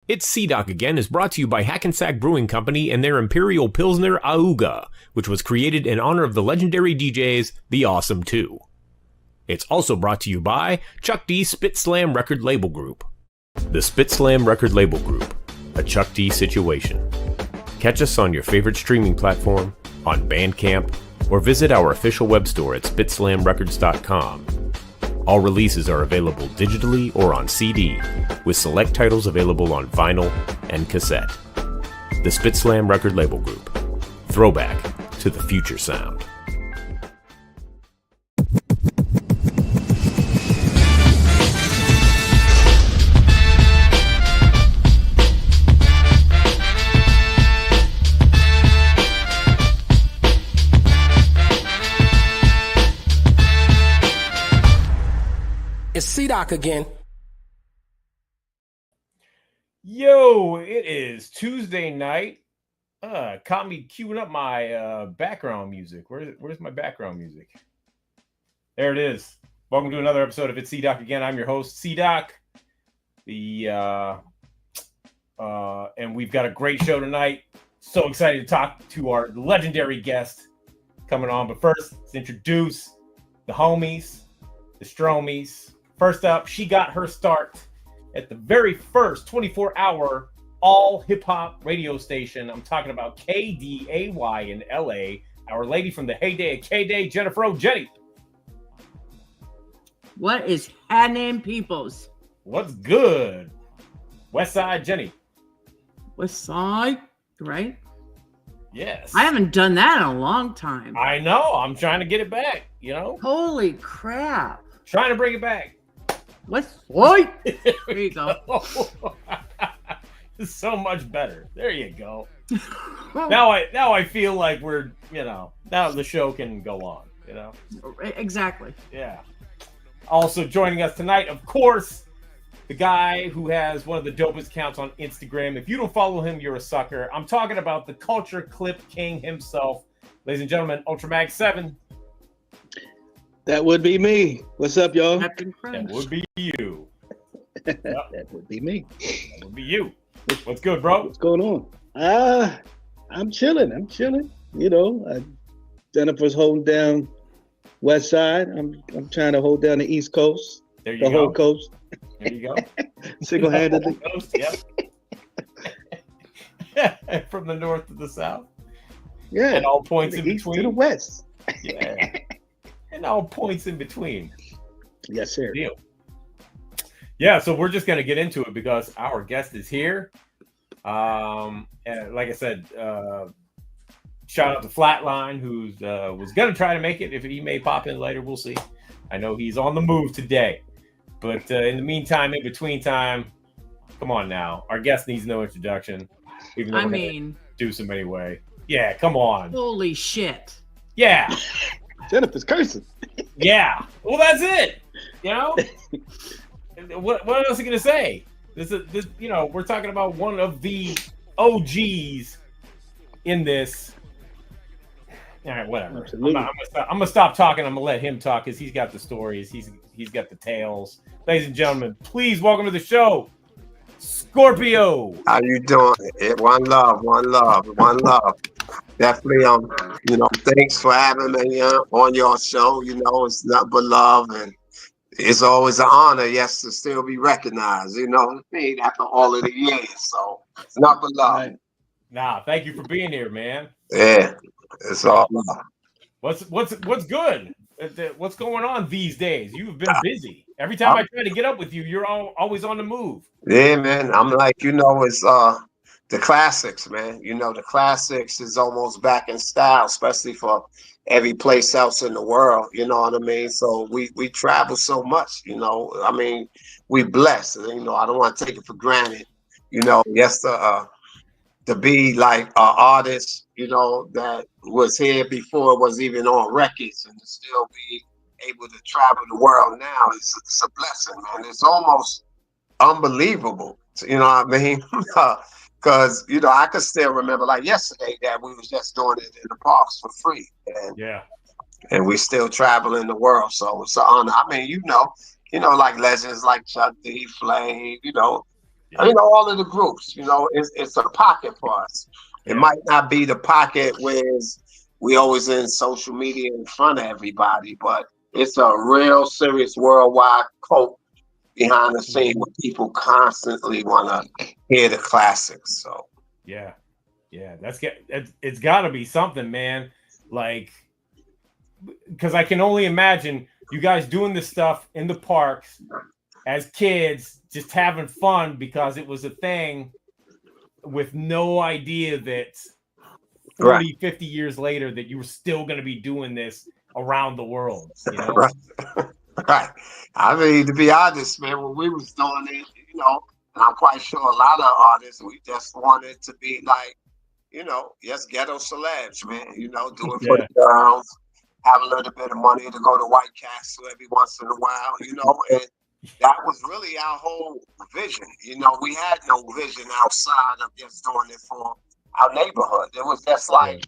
It's C-Doc Again is brought to you by Hackensack Brewing Company and their Imperial Pilsner Auga, which was created in honor of the legendary DJs The Awesome 2. It's also brought to you by Chuck D Spit Slam Record Label Group. The Spit Slam Record Label Group, a Chuck D situation. Catch us on your favorite streaming platform, on Bandcamp, or visit our official web store at spitslamrecords.com. All releases are available digitally or on CD, with select titles available on vinyl and cassette. The Spit Slam Record Label Group. Throwback to the future sound. It's C-Doc again. Yo, it is Tuesday night. Caught me queuing up my background music. Where's my background music? There it is. Welcome to another episode of It's C-Doc Again. I'm your host, C-Doc. And we've got a great show tonight. So excited to talk to our legendary guest coming on. But first, let's introduce the homies, the Stromies. First up, she got her start at the very first 24-hour all hip-hop radio station. I'm talking about KDAY in LA. Our lady from the heyday at KDAY, Jennifer O. Jenny. What is happening, peoples? What's good? West Side Jenny. West Side, right? Yes. I haven't done that in a long time. I know. I'm trying to get it back, you know? Holy crap. Trying to bring it back. West Side. There you go. So much better. There you go. Now I feel like we're, now the show can go on, Exactly. Yeah. Also joining us tonight, of course, the guy who has one of the dopest accounts on Instagram. If you don't follow him, you're a sucker. I'm talking about the Culture Clip King himself. Ladies and gentlemen, Ultramag 7. That would be me. What's up, y'all? That would be you. Yep. That would be me. That would be you. What's good, bro? What's going on? I'm chilling. Jennifer's holding down West Side. I'm trying to hold down the East Coast. There you go. The whole coast. There you go. Single-handedly. Yep. From the north to the south. Yeah. And all points in east between. to the west. Yeah. And all points in between. Yes, sir. Deal. Yeah, so we're just going to get into it because our guest is here. And like I said, shout out to Flatline, who's was going to try to make it. If he may pop in later, we'll see. I know he's on the move today. But in the meantime, in between time, come on now. Our guest needs no introduction. Even though we're gonna do some anyway. Yeah, come on. Holy shit. Yeah. Jennifer's cursing. Yeah. Well, that's it. What else are you gonna say? This we're talking about one of the OGs in this. All right, whatever. I'm gonna stop talking. I'm gonna let him talk because he's got the stories. He's got the tales. Ladies and gentlemen, please welcome to the show, Scorpio. How you doing? One love. Definitely, thanks for having me on your show. It's nothing but love, and it's always an honor, yes, to still be recognized. After all of the years. So it's nothing but love. Right. Nah, thank you for being here, man. Yeah, it's all love. What's good? What's going on these days? You've been busy. Every time I try to get up with you, you're always on the move. Yeah, man. I'm like, it's the classics, man. The classics is almost back in style, especially for every place else in the world. You know what I mean? So we travel so much. We blessed. I don't want to take it for granted. Yes, to be like an artist, that was here before it was even on records, and to still be able to travel the world now it's a blessing, man. It's almost unbelievable. You know what I mean? Because I could still remember like yesterday that we was just doing it in the parks for free, and we still traveling the world. So it's an honor. I mean, like legends like Chuck D, Flame, You know, all of the groups, you know, it's a pocket for us. It might not be the pocket where we always in social media in front of everybody, but it's a real serious worldwide cult behind the scene where people constantly want to hear the classics. So yeah, it's got to be something, man. Like, because I can only imagine you guys doing this stuff in the parks as kids, just having fun because it was a thing, with no idea that 40, 50 years later that you were still going to be doing this around the world, you know? right. Right. I mean, to be honest, man, when we was doing it, you know, and I'm quite sure a lot of artists, we just wanted to be like, you know, yes, ghetto celebs, man, you know, do it for the girls, have a little bit of money to go to White Castle every once in a while, you know, and that was really our whole vision. You know, we had no vision outside of just doing it for our neighborhood. It was just like,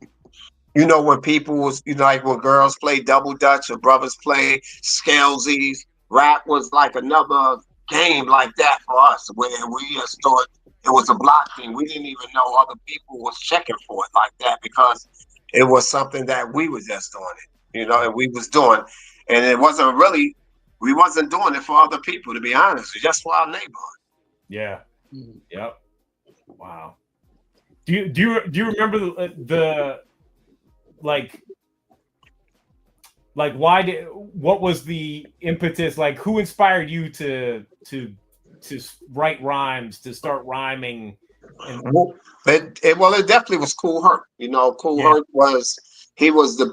you know, when people was, you know, like when girls play double dutch or brothers play scalesies, rap was like another game like that for us, where we just thought it was a block thing. We didn't even know other people was checking for it like that, because it was something that we was just doing it, you know, and we was doing, and it wasn't really, we wasn't doing it for other people, to be honest. It's just for our neighborhood. Yeah. Yep. Wow. Do you remember the like what was the impetus? Like, who inspired you to write rhymes, to start rhyming? And It definitely was Cool Herc. You know, Cool Herc he was the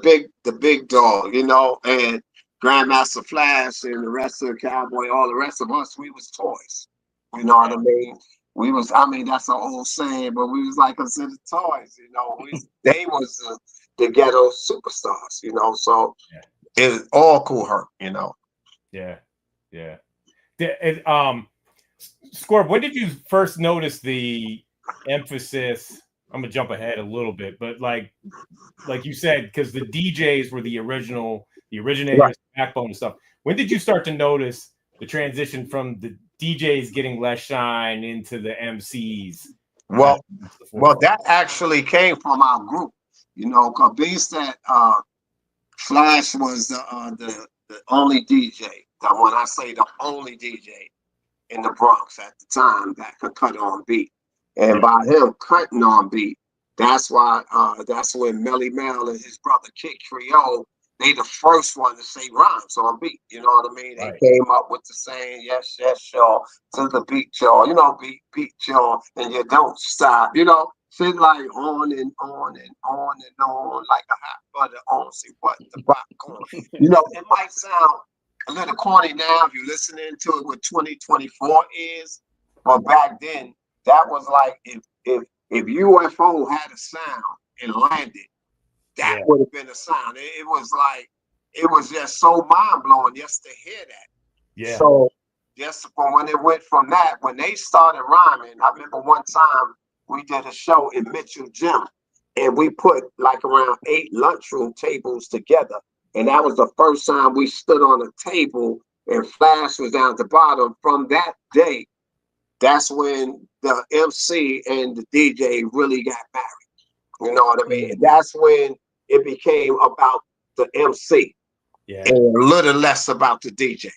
big dog, you know, and Grandmaster Flash and the rest of the Cowboy, all the rest of us, we was toys. You know what I mean? We was, I mean, that's an old saying, but we was like considered toys, you know. They was the ghetto superstars, you know, so it was all Cool Herc, you know. Yeah. Scorp, when did you first notice the emphasis? I'm gonna jump ahead a little bit, but like you said, because the DJs were the originators, backbone and stuff. When did you start to notice the transition from the DJs getting less shine into the MCs? Well, that actually came from our group, you know, because being that Flash was the only DJ. When I say the only DJ in the Bronx at the time that could cut on beat, and by him cutting on beat, that's why that's when Melly Mel and his brother Kid Creole, they the first one to say rhymes on beat. You know what I mean? They came up with the saying, yes, y'all, to the beat, y'all. You know, beat, y'all, and you don't stop. You know, shit like on and on and on and on, like a hot butter on. See what the popcorn. You know, it might sound a little corny now if you're listening to it with 2024 is, but back then that was like if UFO had a sound and landed, that would have been a sound. It was like, it was just so mind blowing just to hear that. Yeah. So just when it went from that, when they started rhyming, I remember one time we did a show in Mitchell Gym, and we put like around 8 lunchroom tables together. And that was the first time we stood on a table and Flash was down at the bottom. From that day, that's when the MC and the DJ really got married. You know what I mean? And that's when it became about the MC and a little less about the DJ.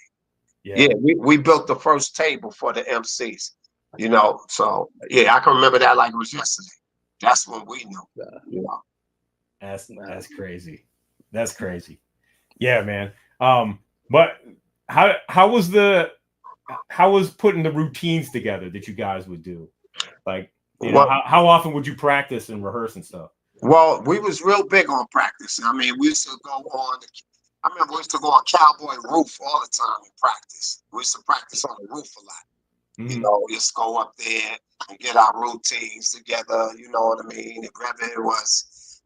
Yeah, we built the first table for the MCs, you know. So yeah, I can remember that like it was yesterday. That's when we knew, you know. That's crazy. That's crazy. Yeah, man. But how was putting the routines together that you guys would do? Like, you know, how often would you practice and rehearse and stuff? Well, we was real big on practice. I mean, we used to go on. I remember we used to go on Cowboy Roof all the time and practice. We used to practice on the roof a lot. Mm-hmm. You know, just go up there and get our routines together. You know what I mean? And whether it was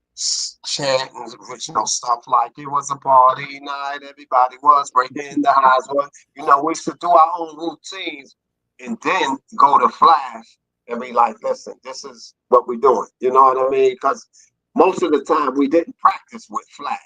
chanting original stuff like it was a party night, everybody was breaking the highs. You know, we used to do our own routines and then go to Flash and be like, listen, this is what we're doing. You know what I mean? Because most of the time we didn't practice with Flash.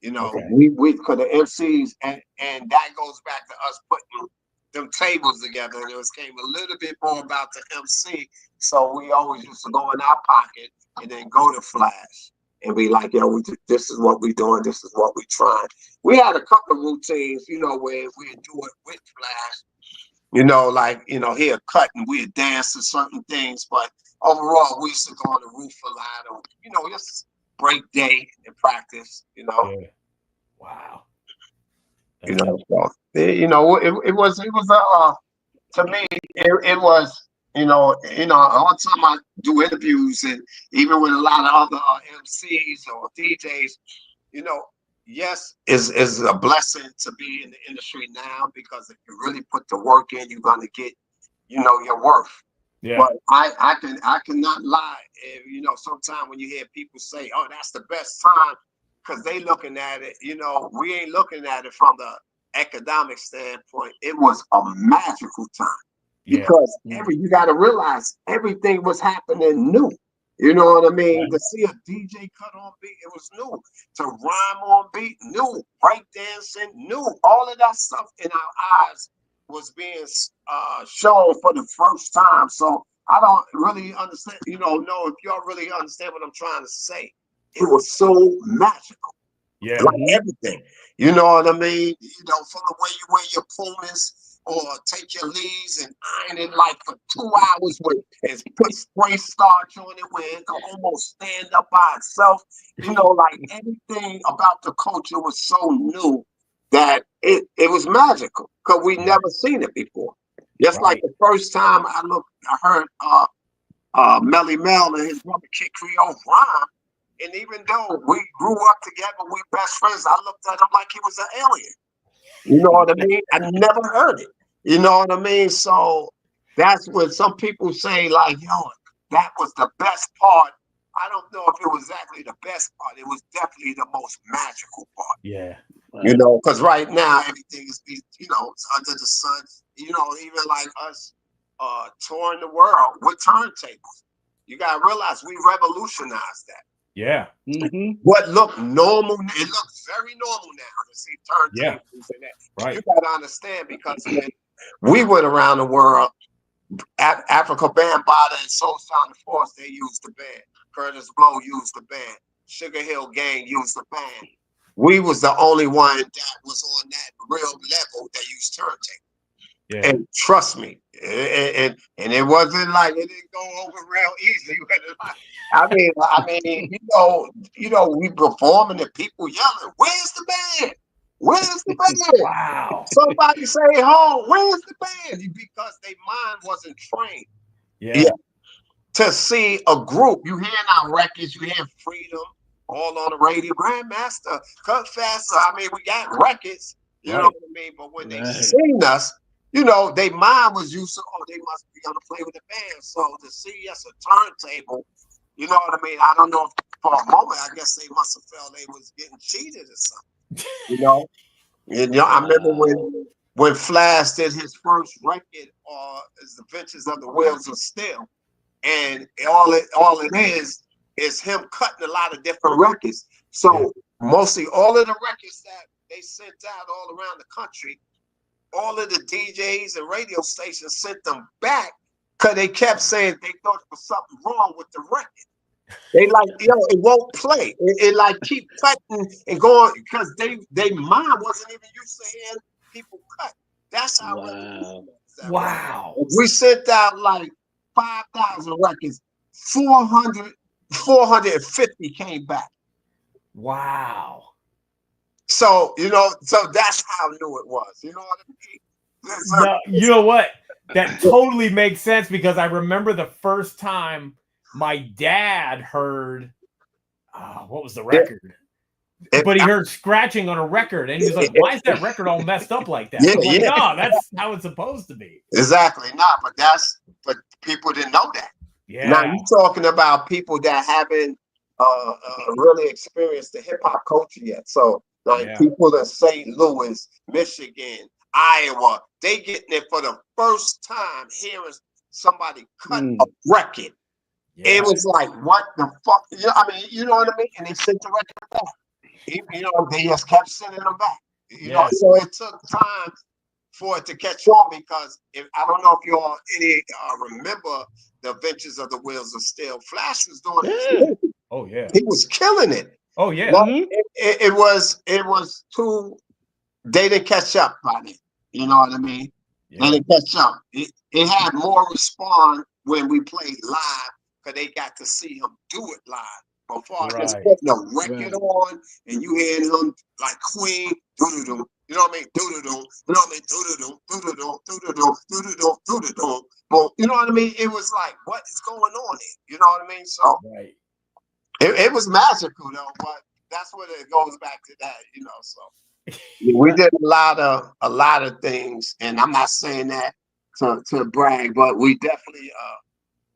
You know, we could the MCs, and that goes back to us putting them tables together, and it was came a little bit more about the MC. So we always used to go in our pocket and then go to Flash and be like, yo, this is what we doing, this is what we trying. We had a couple of routines, you know, where we'd do it with Flash. You know, like, you know, he'll cut and we'd dance to certain things, but overall, we used to go on the roof a lot, or, you know, just break day and practice, you know. Yeah. Wow. You know, so, it was to me, it was, all the time I do interviews and even with a lot of other MCs or DJs, you know, yes, is a blessing to be in the industry now, because if you really put the work in, you're going to get, your worth. Yeah. But I cannot lie. Sometimes when you hear people say, "Oh, that's the best time," because they looking at it, we ain't looking at it from the economic standpoint. It was a magical time. Yeah. Because you got to realize everything was happening new. You know what I mean? Right. To see a DJ cut on beat, it was new. To rhyme on beat, new. Breakdancing, new. All of that stuff in our eyes was being shown for the first time. So I don't really understand, know if y'all really understand what I'm trying to say. It was so magical. Yeah. Like everything. You know what I mean? From the way you wear your Pumas, or take your leaves and iron it like for 2 hours and put spray starch on it where it can almost stand up by itself. Like anything about the culture was so new that it was magical, because we never seen it before. Just like the first time I heard Melly Mel and his brother Kid Creole rhyme. And even though we grew up together, we best friends, I looked at him like he was an alien. You know what I mean? I never heard it. You know what I mean? So that's what some people say, like, that was the best part. I don't know if it was exactly the best part. It was definitely the most magical part. Yeah. Because right now everything is, it's under the sun. Even like us touring the world with turntables. You got to realize we revolutionized that. Yeah. What looked normal, it looks very normal now to see turntables and that. Right. You got to understand, because when we went around the world, Africa Bambaataa and Soul Sound Force, they used the band. Curtis Blow used the band. Sugar Hill Gang used the band. We was the only one that was on that real level that used turntable. Yeah. And trust me, and it wasn't like it didn't go over real easy. I mean, we performing and people yelling, "Where's the band? Where's the band?" Wow. Somebody say, "Oh, where's the band?" Because their mind wasn't trained. Yeah. To see a group, you hearing our records, you hear Freedom all on the radio, Grandmaster, Cut Faster. I mean, we got records, you know what I mean? But when they seen us, their mind was used to, they must be gonna play with the band. So to see us a turntable, you know what I mean? I don't know if for a moment, I guess they must have felt they was getting cheated or something. I remember when Flash did his first record, is The Adventures of the Wheels of Steel, and all it is him cutting a lot of different records. So mostly all of the records that they sent out all around the country, all of the DJs and radio stations sent them back, because they kept saying they thought there was something wrong with the record. They like, it won't play. It like keep cutting and going, because they mind wasn't even used to hearing people cut. That's how. Wow. We sent out like 5,000 records. 450 came back. Wow. So so that's how new it was. You know what I mean? No, you know what? That totally makes sense, because I remember the first time my dad heard, what was the record? But he heard scratching on a record, and he was like, "Why is that record all messed up like that?" I'm like, no, that's how it's supposed to be. Exactly. But people didn't know that. Yeah. Now you're talking about people that haven't really experienced the hip hop culture yet. So like people in St. Louis, Michigan, Iowa, they getting it for the first time hearing somebody cut a record. Yeah. It was like, what the fuck? You know what I mean? And they sent the record back. They just kept sending them back. So it took time for it to catch on, because I don't know if you all remember the Adventures of the Wheels of Steel. Flash was doing it. Oh yeah. He was killing it. Oh yeah. Well, it was too. They didn't catch up by then. You know what I mean? Yeah. They didn't catch up. It had more response when we played live, because they got to see him do it live. Before just putting a record on and you hearing him like Queen, doo-doo-doo, you know what I mean? Doo-doo-doo, you know what I mean? Doo-doo-doo, doo-doo-doo, doo-doo-doo, doo-doo-doo, doo-doo-doo. Well, you know what I mean? It was like, what is going on here? You know what I mean? So it was magical though, but that's what it goes back to that, you know. So we did a lot of things, and I'm not saying that to brag, but we definitely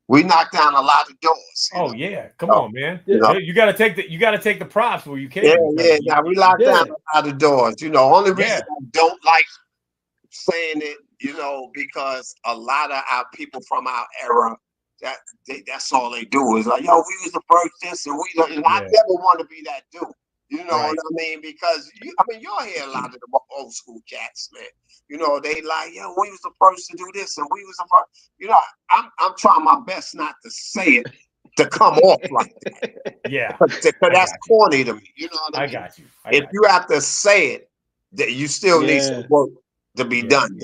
we knocked down a lot of doors. Oh yeah, come on, man. You know? You gotta take the props where you can. Yeah. Now we locked down a lot of doors. You know, only reason I don't like saying it, you know, because a lot of our people from our era, that's all they do is like, yo, we was the first this and I never want to be that dude. You know what I mean? Because you'll hear a lot of the old school cats, man. You know, they like, yo, we was the first to do this, and we was the first. You know, I'm trying my best not to say it to come off like that. Yeah, because that's corny to me. You know what I mean? Got you. If you have to say it, that you still need some work to be done.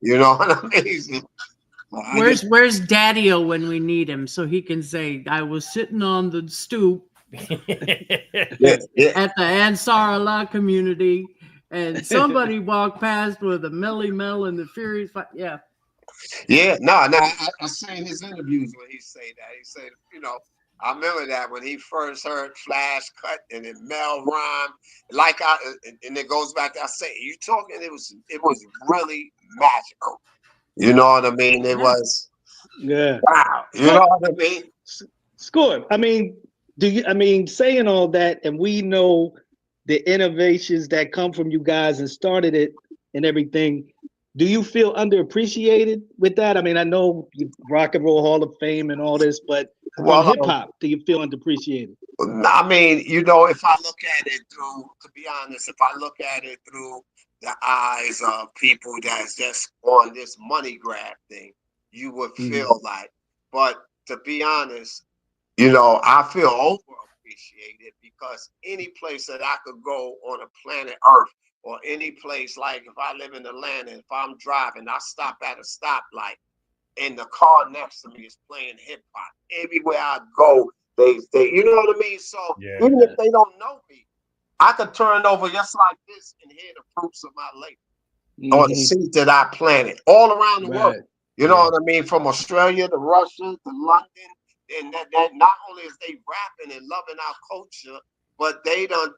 You know what I mean? Where's Daddy-O when we need him, so he can say, I was sitting on the stoop at the Ansar Allah community, and somebody walked past with a Melly Mel and the Furious. Yeah. No, I seen his interviews when he say that. He said, you know, I remember that when he first heard Flash cut and then Mel rhyme, and it goes back to I say, you talking, it was really magical. You know what I mean? It was wow. You know what I mean? Score. I mean, saying all that, and we know the innovations that come from you guys and started it and everything. Do you feel underappreciated with that? I mean, I know you Rock and Roll Hall of Fame and all this, but from hip hop, do you feel underappreciated? I mean, you know, if I look at it through, to be honest, if I look at it through the eyes of people that's just on this money grab thing, you would feel like. But to be honest, you know, I feel overappreciated, because any place that I could go on a planet Earth, or any place, like if I live in Atlanta, if I'm driving, I stop at a stoplight and the car next to me is playing hip hop. Everywhere I go, they you know what I mean? So even if they don't know me, I could turn over just like this and hear the fruits of my labor, or the seeds that I planted all around the world. You know what I mean? From Australia to Russia to London. And that not only is they rapping and loving our culture, but they done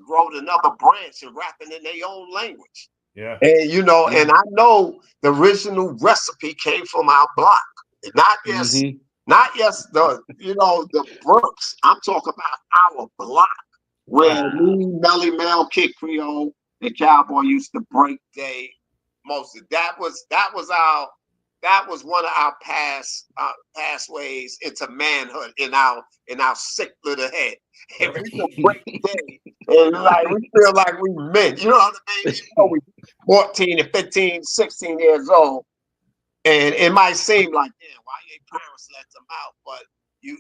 grown another branch and rapping in their own language. Yeah. And you know, and I know the original recipe came from our block. Not just the Brooks. I'm talking about our block, where me, Melly Mel, Kid Creole, the Cowboy used to break day. That was one of our pathways into manhood in our sick little head. If we could break day and like we feel like we men, you know what I mean? You know, we 14 and 15, 16 years old. And it might seem like, yeah, why your parents let them out? But you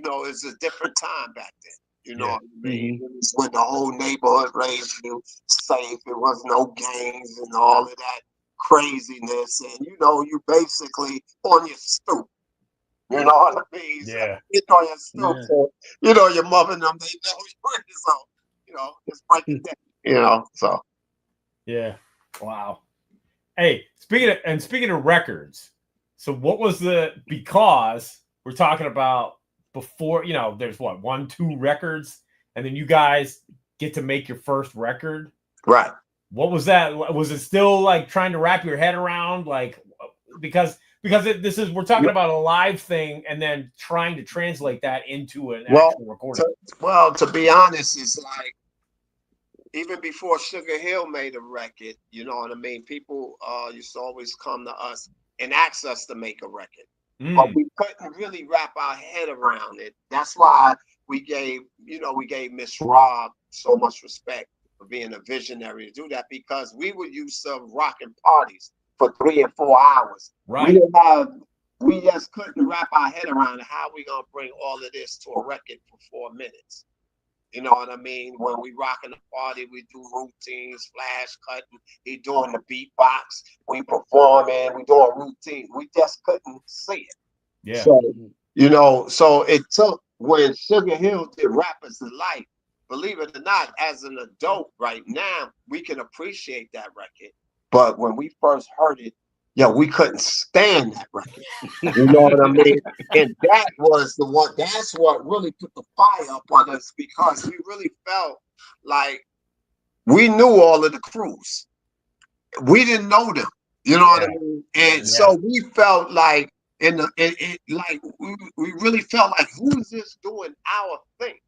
know, it's a different time back then. You know what I mean? It was when the whole neighborhood raised you safe. It was no gangs and all of that craziness, and you know, you basically on your stoop. You know what I mean? Yeah. Get on your stoop. So, you know, your mother and them, they know you're so, you know, it's break it down. You know, so. Yeah. Wow. Hey, speaking of records, so what was because we're talking about before, you know, there's 1, 2 records, and then you guys get to make your first record. Right. What was that? Was it still like trying to wrap your head around, like, because we're talking about a live thing, and then trying to translate that into an actual recording. To be honest, it's like even before Sugar Hill made a record, you know what I mean? People used to always come to us and ask us to make a record, but we couldn't really wrap our head around it. That's why we gave Miss Rob so much respect. for being a visionary to do that, because we would use some rocking parties for 3 and 4 hours. Right. We just couldn't wrap our head around how we gonna bring all of this to a record for 4 minutes. You know what I mean? When we rocking the party, we do routines, flash cutting, he doing the beatbox, we performing, we doing routines. We just couldn't see it. Yeah. So, you know, so it took when Sugar Hill did Rappers Delight, believe it or not, as an adult right now, we can appreciate that record. But when we first heard it, we couldn't stand that record. You know what I mean? And that was the one, that's what really put the fire up on us, because we really felt like we knew all of the crews. We didn't know them. You know what I mean? And so we felt like like we really felt like, who is this doing our thing?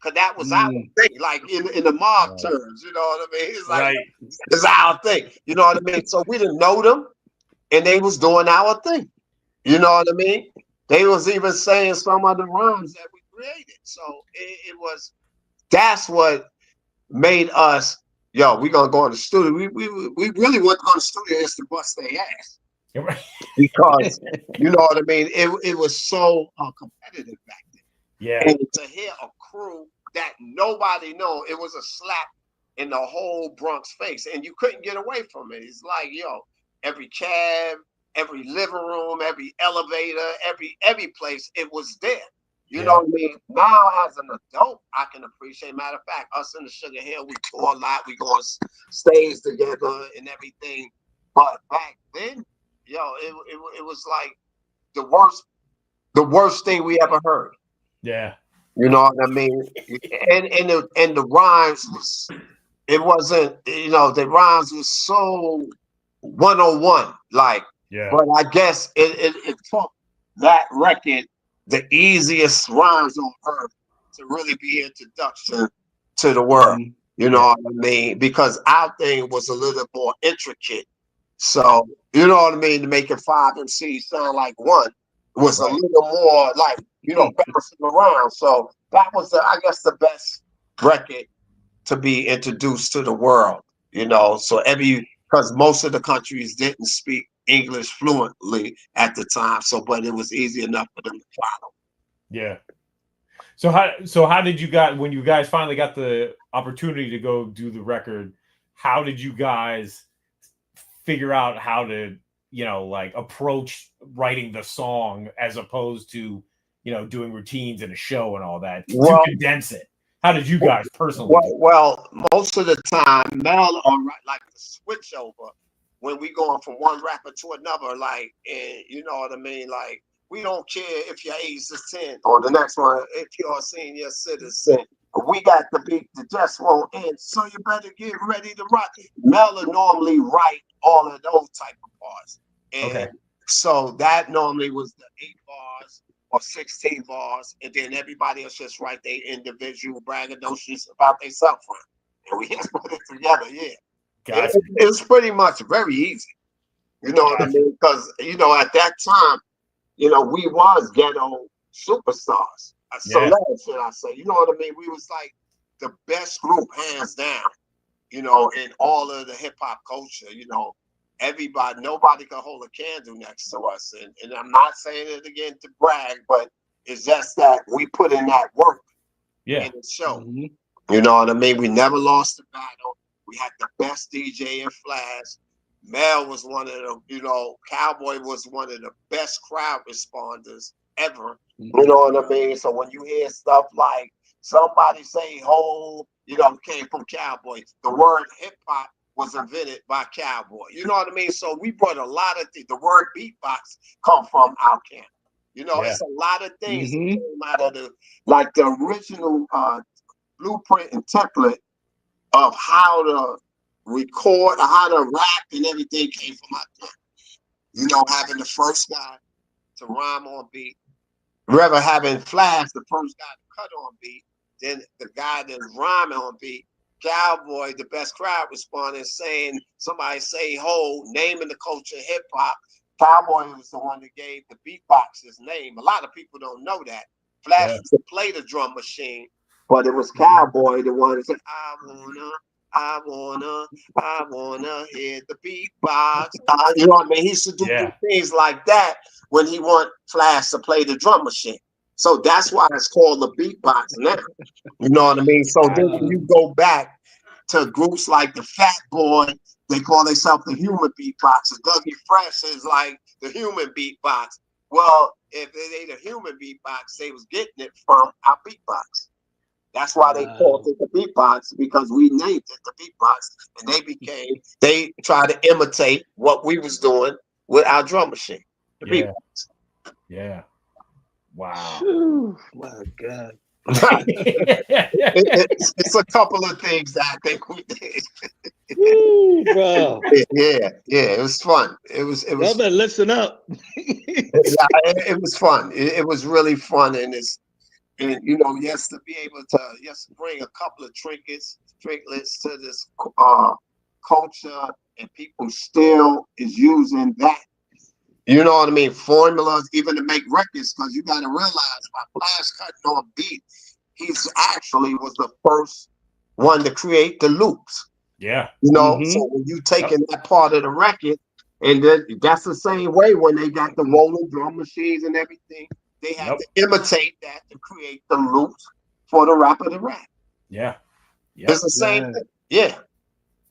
Because that was our thing, like in the mob terms, you know what I mean? It's like it's our thing, you know what I mean? So we didn't know them, and they was doing our thing. You know what I mean? They was even saying some of the rhymes that we created. So it was, that's what made us, we gonna go in the studio. We really went to go to the studio just to bust their ass. Because you know what I mean? It was so competitive back then. Yeah. And to hear a crew that nobody know, it was a slap in the whole Bronx face. And you couldn't get away from it. It's like, every cab, every living room, every elevator, every place, it was there. You know what I mean? Now, as an adult, I can appreciate. Matter of fact, us in the Sugar Hill, we tour a lot. We go on stage together and everything. But back then, it was like the worst thing we ever heard. Yeah. You know what I mean? And the rhymes was, it wasn't, the rhymes was so 101, like. But I guess it took that record, the easiest rhymes on earth, to really be introduction to the world. You know what I mean? Because our thing was a little more intricate. So, you know what I mean? To make it 5 MCs sound like one was a little more like, bouncing around. So that was, I guess, the best record to be introduced to the world, So because most of the countries didn't speak English fluently at the time, but it was easy enough for them to follow. Yeah. So how did you guys, when you guys finally got the opportunity to go do the record, how did you guys figure out how to, like approach writing the song as opposed to, doing routines in a show and all that to condense it? How did you guys personally? Well, most of the time, Mel, like the switch over when we going from one rapper to another, like, and you know what I mean? Like, we don't care if your age is 10 or the next one, if you're a senior citizen. We got the beat that just won't end, so you better get ready to rock. Mel will normally write all of those type of parts. And so that normally was the 8 bars or 16 bars, and then everybody else just write their individual braggadocious about their suffering. And we just put it together, Gotcha. It was pretty much very easy. You know what I mean? Because, at that time, we was ghetto superstars. Celebs, should I say. You know what I mean? We was like the best group, hands down, in all of the hip-hop culture, Everybody, nobody could hold a candle next to us. And I'm not saying it again to brag, but it's just that we put in that work in the show. You know what I mean? We never lost the battle. We had the best DJ in Flash. Mel was one of them, Cowboy was one of the best crowd responders ever. You know what I mean? So when you hear stuff like somebody say, "Ho," came from Cowboy. The word hip hop was invented by Cowboy. You know what I mean? So we brought a lot of the word beatbox come from our camp. It's a lot of things that came out of the original blueprint and template of how to record, how to rap and everything came from our camp. Having the first guy to rhyme on beat, rather having Flash, the first guy to cut on beat, then the guy that's rhyming on beat, Cowboy, the best crowd responding, saying, somebody say "ho," naming the culture hip hop. Cowboy was the one that gave the beatbox his name. A lot of people don't know that. Flash used to play the drum machine, but it was Cowboy the one that said, "I wanna I wanna hear the beatbox. You know what I mean? He used to do things like that when he want Flash to play the drum machine. So that's why it's called the beatbox now. You know what I mean? So then when you go back to groups like the Fat Boy, they call themselves the human beatbox. And Dougie Fresh is like the human beatbox. Well, if it ain't a human beatbox, they was getting it from our beatbox. That's why they called it the beatbox, because we named it the beatbox, and they tried to imitate what we was doing with our drum machine. The beatbox. Yeah. Wow. My God. It's a couple of things that I think we did. Ooh, bro. Yeah, it was fun. It was. Y'all better listen up. It was fun. It was really fun, and you know, yes, to be able to bring a couple of trinkets to this culture, and people still is using that. You know what I mean? Formulas, even to make records, because you got to realize by Flash cutting on beat, he's actually was the first one to create the loops. Yeah. You know, so when you taking that part of the record, and then that's the same way when they got the rolling drum machines and everything, they had to imitate that to create the loops for the rapper to rap. Yeah. It's the same thing. Yeah.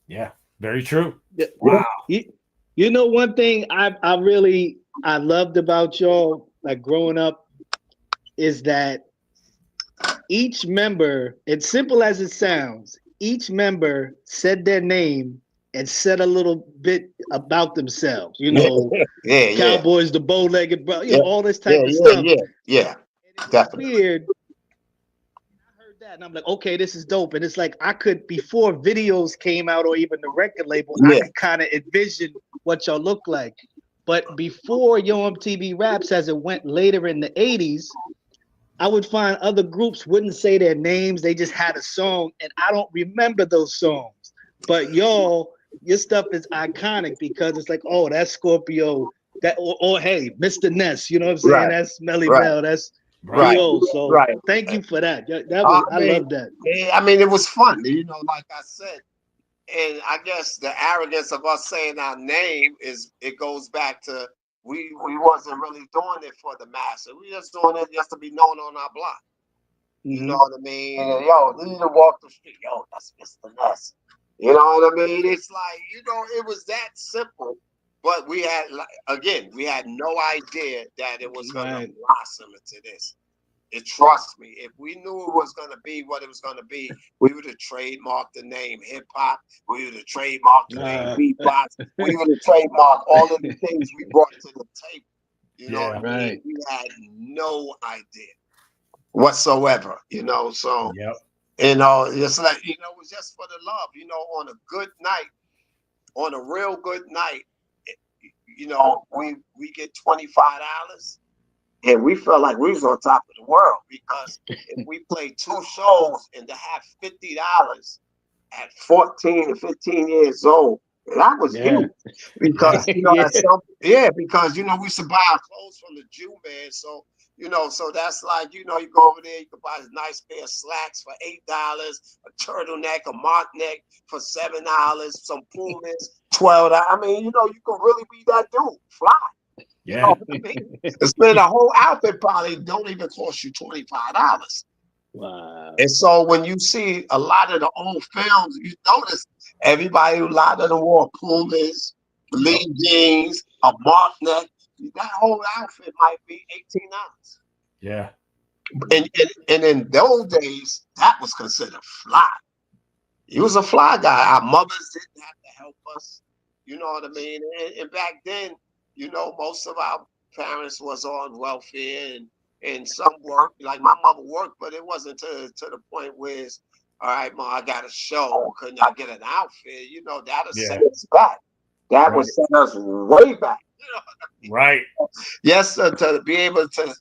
Yeah. Very true. Wow. You know, one thing I loved about y'all, like growing up, is that each member, as simple as it sounds, each member said their name and said a little bit about themselves. You know, Cowboys, the bow-legged bro, you know, all this type of stuff. Yeah. Definitely. Weird. I heard that and I'm like, okay, this is dope. And it's like I could, before videos came out or even the record label, I could kind of envision what y'all look like. But before Yo MTV Raps, as it went later in the 80s, I would find other groups wouldn't say their names. They just had a song, and I don't remember those songs. But your stuff is iconic because it's like, oh, that's Scorpio. Or hey, Mr. Ness, you know what I'm saying? Right. That's Melly Bell. That's Rio. So thank you for that. I love that. I mean, it was fun. You know, like I said, and I guess the arrogance of us saying our name it goes back to we wasn't really doing it for the masses. We just doing it just to be known on our block. You know what I mean? And, yo, you need to walk the street. Yo, that's Mr. Ness. You know what I mean? It's like, you know, it was that simple. But we had no idea that it was going to blossom into this. And trust me, if we knew it was going to be what it was going to be, we would have trademarked the name hip hop. We would have trademarked the name beatbox. We would have trademarked all of the things we brought to the table. You know what I mean? We had no idea whatsoever. You know, so you know, just like, you know, it was just for the love. You know, on a good night, on a real good night, you know, we get $25. And we felt like we was on top of the world, because if we played 2 shows and to have $50 at 14 and 15 years old, that was huge. Because you know, because you know, we used to buy our clothes from the Jew man. So you know, so that's like, you know, you go over there, you can buy a nice pair of slacks for $8, a turtleneck, a mock neck for $7, some Pumas, $12. I mean, you know, you can really be that dude, fly. You know what I mean? Spend a whole outfit probably don't even cost you $25. Wow. And so when you see a lot of the old films, you notice a lot of them wore Pumas, Lee jeans, a mock neck. That whole outfit might be $18. Yeah. And in those days, that was considered fly. He was a fly guy. Our mothers didn't have to help us. You know what I mean? And back then, you know, most of our parents was on welfare, and some worked. Like my mother worked, but it wasn't to the point where it's, all right, Mom, I got a show. Couldn't I get an outfit? You know, that'll set us back. That would set us way back. You know what I mean? Right. Yes, to be able to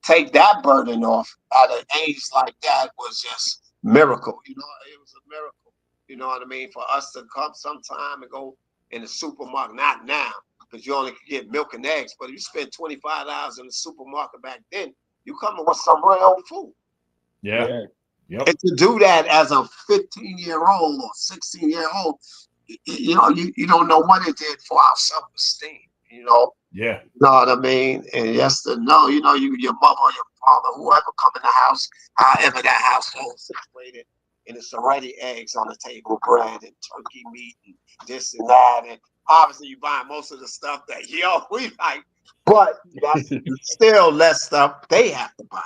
take that burden off at an age like that was just miracle. You know, it was a miracle. You know what I mean? For us to come sometime and go in the supermarket, not now, because you only could get milk and eggs, but if you spend $25 in the supermarket back then, you coming with some real food. Yeah. Yep. And to do that as a 15-year-old or 16-year-old, you know, you don't know what it did for our self-esteem, you know. Yeah. You know what I mean? And yes to know, you know, your mother or your father, whoever come in the house, however that household situated, and it's already eggs on the table, bread and turkey meat and this and that. And obviously you buy most of the stuff that we like, but that's still less stuff they have to buy.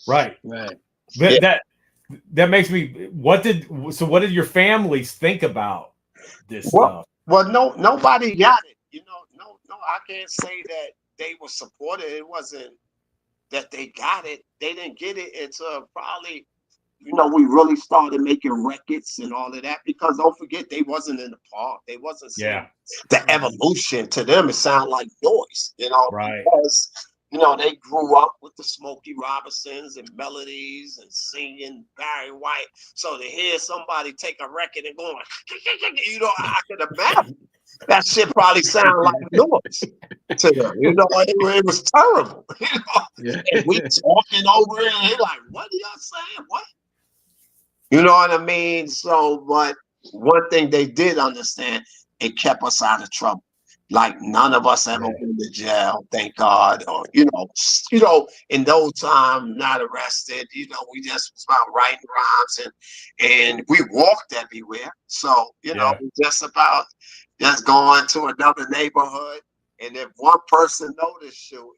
Right. Right. That makes me, what did your families think about this stuff? Well, nobody got it. You know, no, I can't say that they were supported. It wasn't that they got it. They didn't get it until probably, you know, we really started making records and all of that, because don't forget, they wasn't in the park. They wasn't seeing the evolution. To them, it sounded like noise, you know, right? Because, you know, they grew up with the Smokey Robinsons and melodies and singing Barry White. So to hear somebody take a record and going, you know, I could imagine that shit probably sounded like noise to them. You know, it was terrible. You know, and we talking over it, and they like, "What are y'all saying? What?" You know what I mean? So, but one thing they did understand, it kept us out of trouble. Like none of us ever went to jail, thank God. Or you know, in those times, not arrested. You know, we just was about writing rhymes, and we walked everywhere. So you know, just about just going to another neighborhood, and if one person noticed you,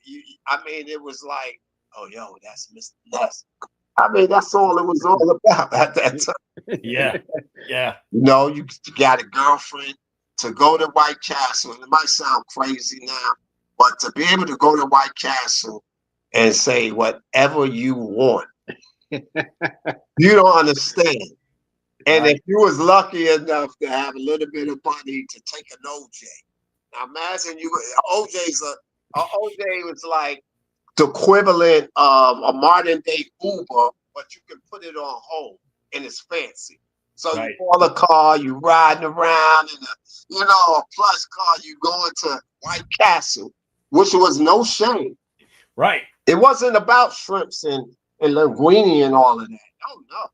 I mean, it was like, oh, yo, that's Mr. Ness. I mean, that's all it was all about at that time. Yeah. You know, you got a girlfriend to go to White Castle. It might sound crazy now, but to be able to go to White Castle and say whatever you want, you don't understand. And if you was lucky enough to have a little bit of money to take an OJ, now imagine OJ was like the equivalent of a modern day Uber, but you can put it on hold and it's fancy. So you call a car, you riding around in a plush car, you going to White Castle, which was no shame. Right. It wasn't about shrimps and linguine and all of that. Oh no.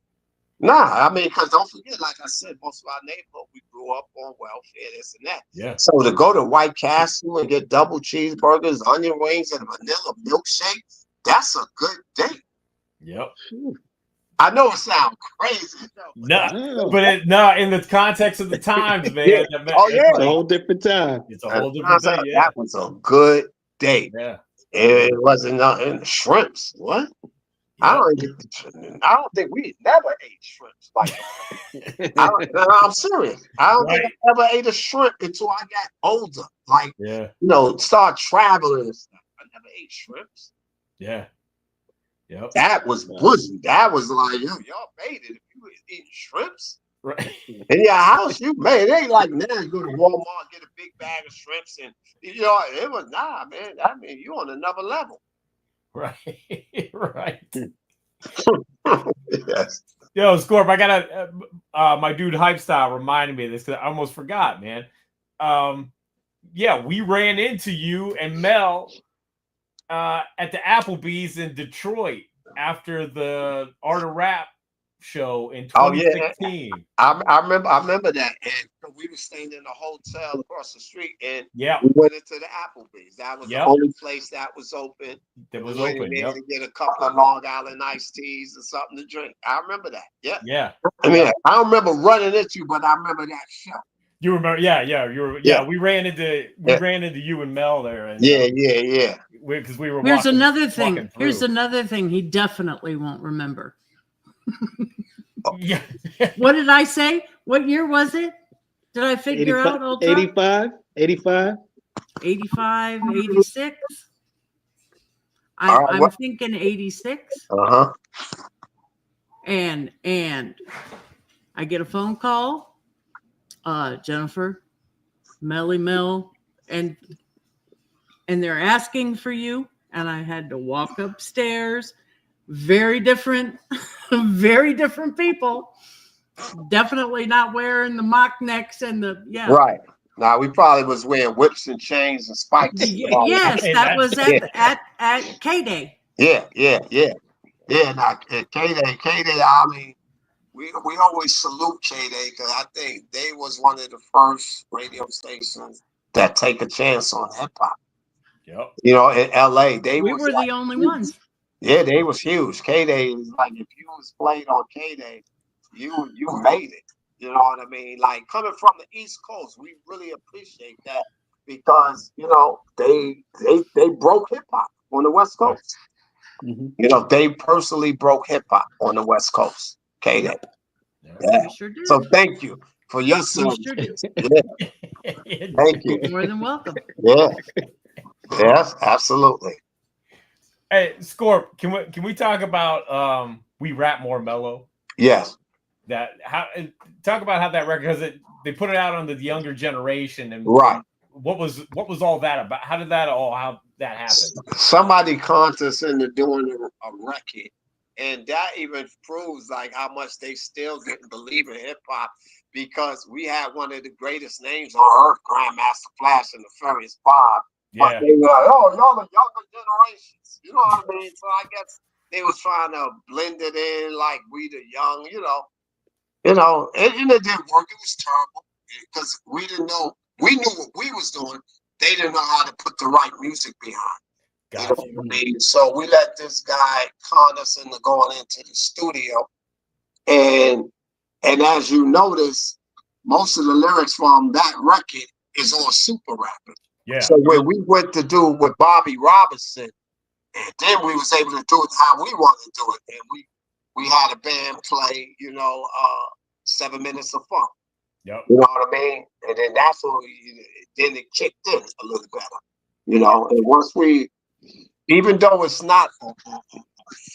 Nah, I mean, because don't forget, like I said, most of our neighborhood, we grew up on welfare, this and that. Yeah. So to go to White Castle and get double cheeseburgers, onion rings, and a vanilla milkshake, that's a good date. Yep. I know it sounds crazy. No, but in the context of the times, man. Yeah. It's a whole different time. It's a whole different thing. Yeah. That was a good date. Yeah. It wasn't nothing. Shrimps. What? I don't think we never ate shrimps like that. I'm serious. I don't think I ever ate a shrimp until I got older. Like, start traveling and stuff. I never ate shrimps. Yeah. Yep. That was bougie. That was like, y'all made it. If you was eating shrimps in your house, you made it. Ain't like now you go to Walmart, get a big bag of shrimps, and it was man. I mean, you on another level. Right. Right. Yes. Yo, Scorp, I gotta my dude Hype Style reminded me of this because I almost forgot, man. We ran into you and Mel at the Applebee's in Detroit after the Art of Rap show in 2016. I remember that, and we were staying in a hotel across the street, and we went into the Applebee's. That was the only place that was open. That was open. To get a couple of Long Island iced teas and something to drink. I remember that. Yeah. I mean, I don't remember running into you, but I remember that show. You remember? We ran into you and Mel there. And, because we were. Here's another thing he definitely won't remember. Yeah. What did I say? What year was it? Did I figure out? 85, 86. I'm thinking 86. And I get a phone call. Jennifer, Mel, and they're asking for you. And I had to walk upstairs. Very different people. Definitely not wearing the mock necks and the Right. Now we probably was wearing whips and chains and spikes. Yes, that was at KDAY. Yeah. Yeah, now KDAY, I mean, we always salute KDAY because I think they was one of the first radio stations that take a chance on hip hop. Yep. You know, in LA, they We was were like the only huge. ones. Yeah, they was huge. KDAY is like if you was played on KDAY, you made it. You know what I mean? Like coming from the East Coast, we really appreciate that because you know they broke hip hop on the West Coast. Mm-hmm. You know, they personally broke hip hop on the West Coast. KDAY. Yep. Yeah. We sure did. So thank you for your We sure did. services. Yeah, thank you. You're more than welcome. Yeah. Yes, absolutely. Hey, Scorp, can we talk about We Rap More Mellow? Yes. That how talk about how that record, because they put it out on the younger generation, and Right. what was all that about? How that happened? Somebody conned us into doing a record, and that even proves like how much they still didn't believe in hip hop because we had one of the greatest names on earth, Grandmaster Flash and the Furious Five. But Yeah. they were like, oh, y'all the younger generations. You know what I mean? So I guess they was trying to blend it in like we the young, and it didn't work. It was terrible because we didn't know. We knew what we was doing. They didn't know how to put the right music behind. You know Gotcha. what I mean? So we let this guy con us into going into the studio, and as you notice, most of the lyrics from that record is on Super Rapping. Yeah. So when we went to do with Bobby Robinson, and then we was able to do it how we wanted to do it, and we had a band play, 7 Minutes of Funk. Yep. You know what I mean? And then that's when then it kicked in a little better, And once even though it's not a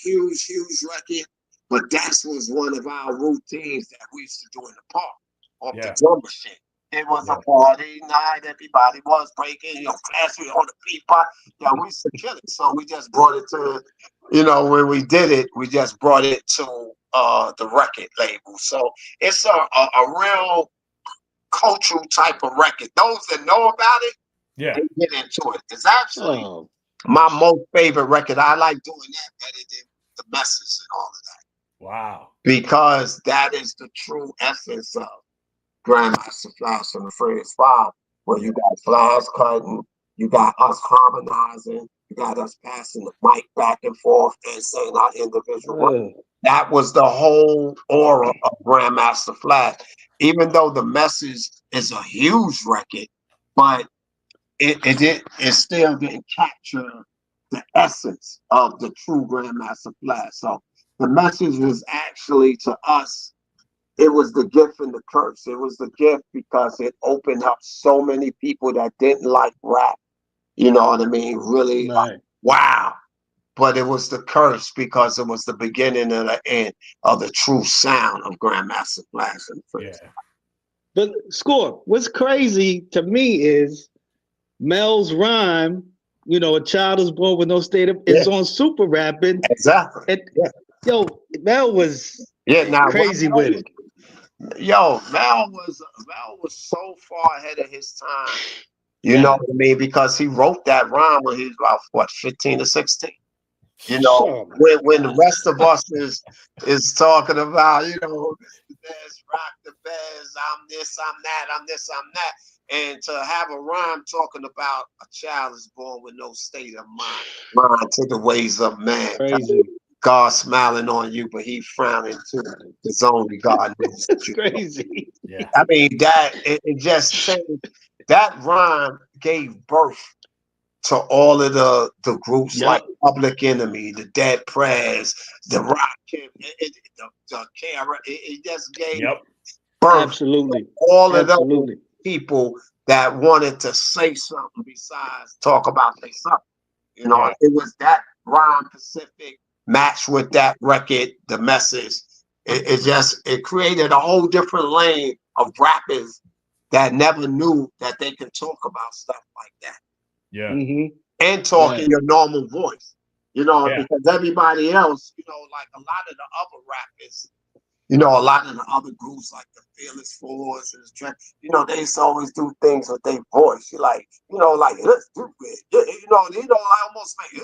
huge record, but that was one of our routines that we used to do in the park off the drum machine. It was a party night. Everybody was breaking, classy on the beatbox. Yeah, we used to kill it. So we just brought it to, when we did it, we just brought it to the record label. So it's a real cultural type of record. Those that know about it, they get into it. It's actually my most favorite record. I like doing that better than the message and all of that. Wow. Because that is the true essence of Grandmaster Flash and the Furious Five, where you got Flash cutting, you got us harmonizing, you got us passing the mic back and forth and saying our individual words. That was the whole aura of Grandmaster Flash. Even though the message is a huge record, but it still didn't capture the essence of the true Grandmaster Flash. So the message was actually to us, it was the gift and the curse. It was the gift because it opened up so many people that didn't like rap. You know what I mean? Really, wow. But it was the curse because it was the beginning and the end of the true sound of Grandmaster Flash and Furious. Yeah. But Score, what's crazy to me is Mel's rhyme, a child is born with no state of, it's on Super Rapping. Exactly. Yo, Mel was crazy with it. Yo, Mel was so far ahead of his time. You know what I mean? Because he wrote that rhyme when he was about 15 or 16. When the rest of us is talking about, the best, rock the best, I'm this, I'm that, I'm this, I'm that. And to have a rhyme talking about a child is born with no state of mind to the ways of man. Crazy. God smiling on you, but he frowning too. It's only God knows. That's crazy. Yeah. I mean, it just changed. That rhyme gave birth to all of the groups like Public Enemy, the Dead Prez, the Rock, it just gave birth to all of those people that wanted to say something besides talk about their something. It was that rhyme Pacific matched with that record, the message. It created a whole different lane of rappers that never knew that they could talk about stuff like that. Yeah. Mm-hmm. And talk in your normal voice, because everybody else, like a lot of the other rappers, You know, a lot of the other groups like the Fearless Fours and the they used to always do things with their voice. You like, like let's do it. I almost make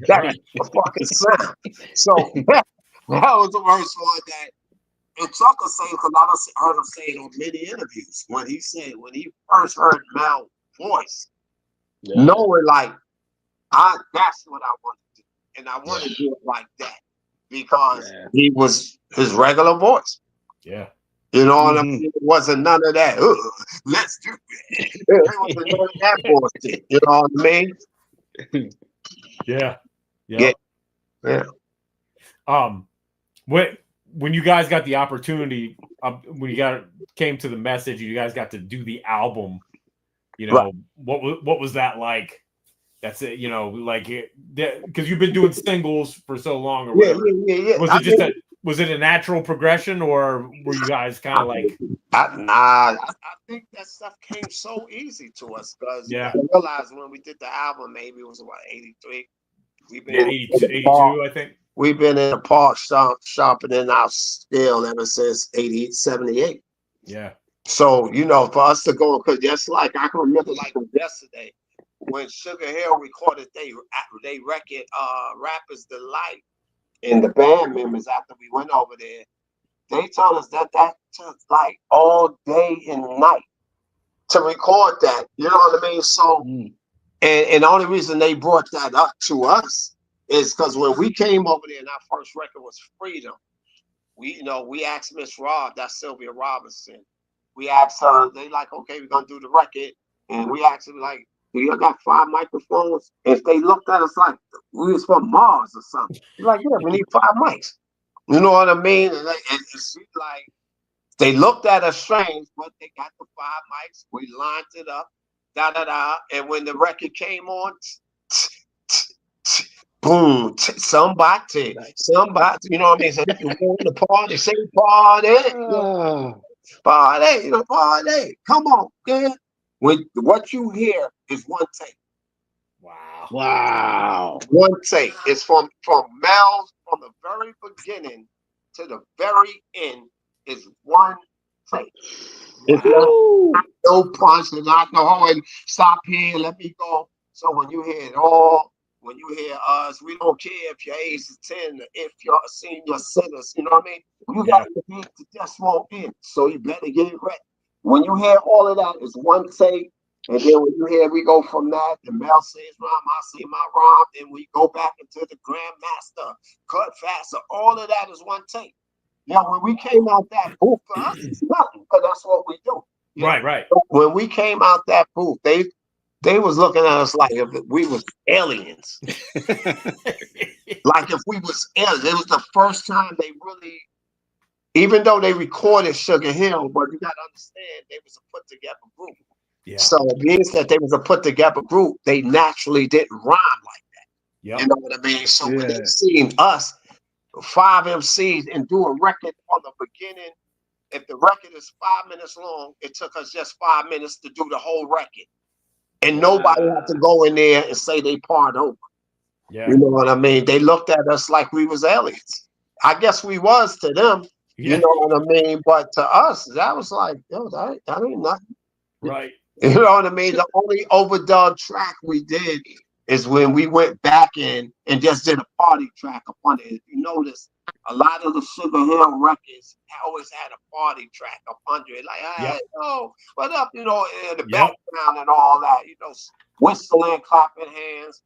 that Right. a fucking sound. So that was the worst one that and Chuck was saying, because I heard him say it on many interviews when he first heard Mel's voice, knowing like that's what I want to do, and I want to do it like that because he was his regular voice. Yeah. You know what I mean? It wasn't none of that. Let's do it. It wasn't none of that bullshit. You know what I mean? Yeah. Yeah. When you guys got the opportunity, when you came to the message, you guys got to do the album. Right. What was that like? That's it. Because you've been doing singles for so long, or whatever. Yeah. Was it a natural progression, or were you guys kind of like? I think that stuff came so easy to us because you realize when we did the album, maybe it was about 83. We've been 82, I think. We've been in the park sharpening our skill ever since 78. Yeah. So, for us to go, because just like I can remember like yesterday when Sugar Hill recorded they record Rapper's Delight, and the band members after we went over there, they told us that took like all day and night to record that. You know what I mean? So, and the only reason they brought that up to us is because when we came over there and our first record was Freedom, we asked Miss Rob, that's Sylvia Robinson. We asked her, they like, okay, we're gonna do the record, and we asked them like, do you got 5 microphones? If they looked at us like we was from Mars or something, we're like, yeah, we need 5 mics. You know what I mean? And it's like they looked at us strange, but they got the 5 mics. We lined it up, and when the record came on, boom, somebody, you know what I mean? So you want the party, say party, come on, man. What you hear is one take. Wow. One take. It's from Mel's, from the very beginning to the very end is one take. It's not no punch, and not no and stop here, let me go. So when you hear it all, when you hear us, we don't care if your age is 10, if you're a senior citizen, you know what I mean? You got to beat the just won't end, so you better get it ready. When you hear all of that, it's one take, and then when you hear we go from that, the Mel says rhyme, I say my rhyme, then we go back into the Grandmaster, cut faster, all of that is one take. Now, when we came out that booth, for us, it's nothing, because that's what we do. Right. When we came out that booth, they was looking at us like if we was aliens. Like if we was aliens. It was the first time they really, even though they recorded Sugar Hill, but you got to understand, they was a put together group. Yeah. So being that they was a put together group, they naturally didn't rhyme like that. Yep. You know what I mean? So when they seen us, 5 MCs, and do a record from the beginning, if the record is 5 minutes long, it took us just 5 minutes to do the whole record. And nobody had to go in there and say they part over. Yeah. You know what I mean? They looked at us like we was aliens. I guess we was to them. You know what I mean? But to us, that was like, that ain't nothing. Right. You know what I mean? The only overdub track we did is when we went back in and just did a party track upon it. If you notice, a lot of the Sugar Hill records always had a party track up under it. Like, hey, what up? In the background and all that, whistling, clapping hands.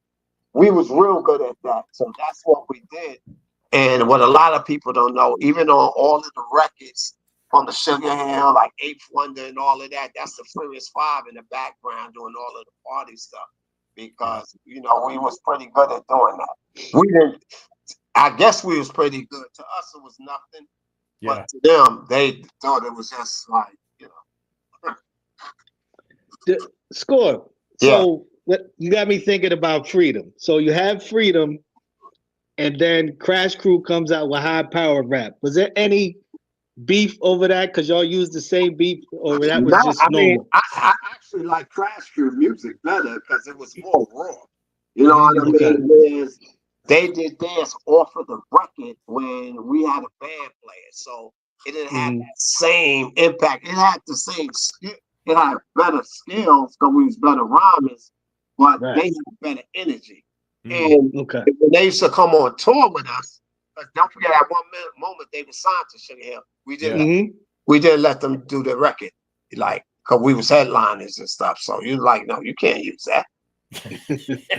We was real good at that. So that's what we did. And what a lot of people don't know, even on all of the records from the Sugar Hill, like Eighth Wonder and all of that, that's the Furious 5 in the background doing all of the party stuff. Because, we was pretty good at doing that. I guess we was pretty good. To us, it was nothing. Yeah. But to them, they thought it was just like, Score. So you got me thinking about Freedom. So you have Freedom, and then Crash Crew comes out with High Power Rap. Was there any beef over that? Because y'all used the same beef, or that was just normal? Mean, I actually like Crash Crew music better because it was more raw. You know what I mean? they did theirs off of the record when we had a band player. So it didn't have that same impact. It had the same skill. It had better skills because we was better rhymers, but they had better energy. And when they used to come on tour with us, don't forget at one moment they were signed to Sugar Hill. We didn't let them do the record, like, because we was headliners and stuff. So you're like, no, you can't use that.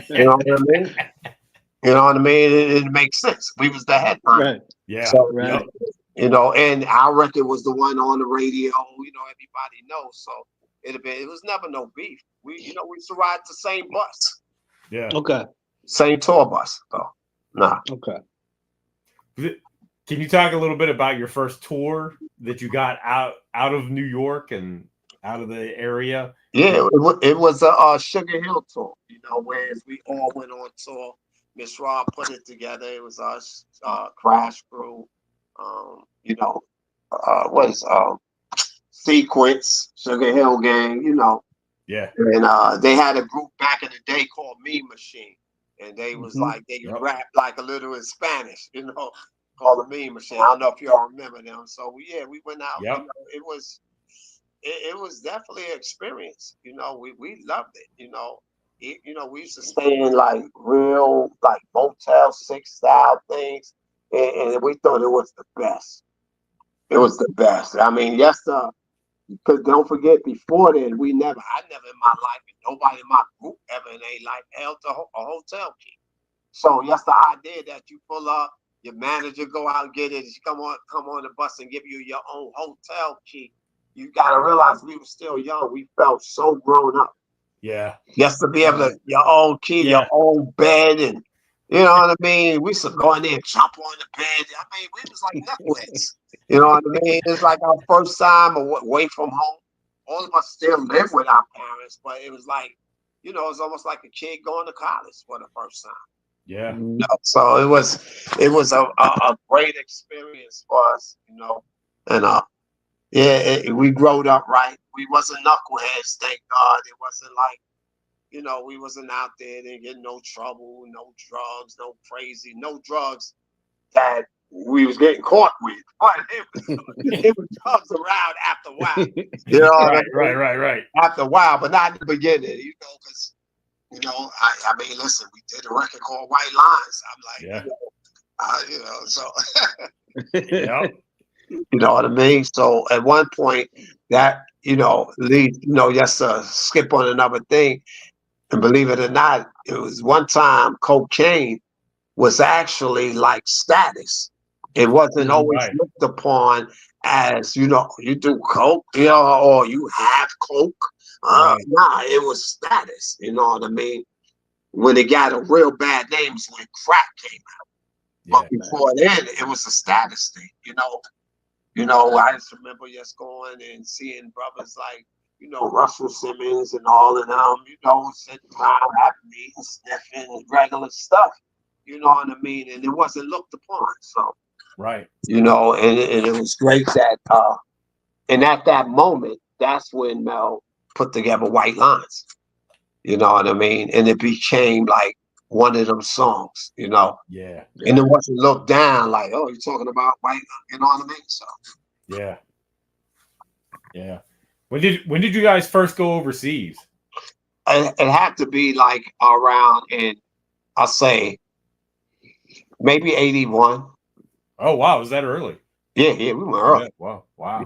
You know what I mean? You know what I mean? It makes sense. We was the headliner. Right. Yeah. So, you know, and our record was the one on the radio. You know, everybody knows. So it was never no beef. We used to ride the same bus. Yeah. Okay. Same tour bus, though. Nah. Okay. Can you talk a little bit about your first tour that you got out of New York and out of the area? Yeah, it was a Sugar Hill tour, you know, whereas we all went on tour. Miss Rob put it together. It was us, Crash Crew, you know, Sequence, Sugar Hill Gang, you know. Yeah. And they had a group back in the day called Mean Machine. And they was like, they rap like a little in Spanish, you know, called the Mean Machine. I don't know if y'all remember them. So we went out. Yep. You know, it was definitely an experience. You know, we loved it. You know, we used to stay in like real like Motel 6 style things, and we thought it was the best. It was the best. I mean, yes, because don't forget, before then, I never in my life, and nobody in my group ever in their life held a hotel key. So yes, the idea that you pull up, your manager go out and get it, you come on the bus and give you your own hotel key. You gotta realize we were still young. We felt so grown up. Yeah. Just to be able to your own key, your own bed, and you know what I mean. We used to go in there and jump on the bed. I mean, we was like nutwits. You know what I mean? It's like our first time away from home. All of us still live with our parents, but it was like, you know, it's almost like a kid going to college for the first time. Yeah. You know? So it was a great experience for us, you know, and we growed up right. We wasn't knuckleheads, thank God. It wasn't like, you know, we wasn't out there and getting no trouble, no drugs, no drugs that we was getting caught with. But it was drugs around after a while. You know, right. After a while, but not in the beginning, you know, because, you know, I mean, listen, we did a record called White Lines. I'm like, you know, so. Yeah. You know what I mean? So at one point that, you know, just to skip on another thing, and believe it or not, it was one time cocaine was actually like status. It wasn't always looked upon as, you know, you do coke, you know, or you have coke. Nah, it was status. You know what I mean? When it got a real bad name was when crack came out. But before then, it was a status thing, you know. You know, I just remember just going and seeing brothers like, you know, Russell Simmons and all of them, you know, sitting around having meetings, sniffing regular stuff. You know what I mean? And it wasn't looked upon. So, you know, and it was great that, and at that moment, that's when Mel put together White Lines. You know what I mean? And it became like one of them songs, you know? Yeah. And it wasn't looked down like, oh, you're talking about white, you know what I mean? So. Yeah. Yeah. When did you guys first go overseas? It had to be like around I'll say maybe 81. Oh wow, was that early? Yeah, we went early. Yeah, wow.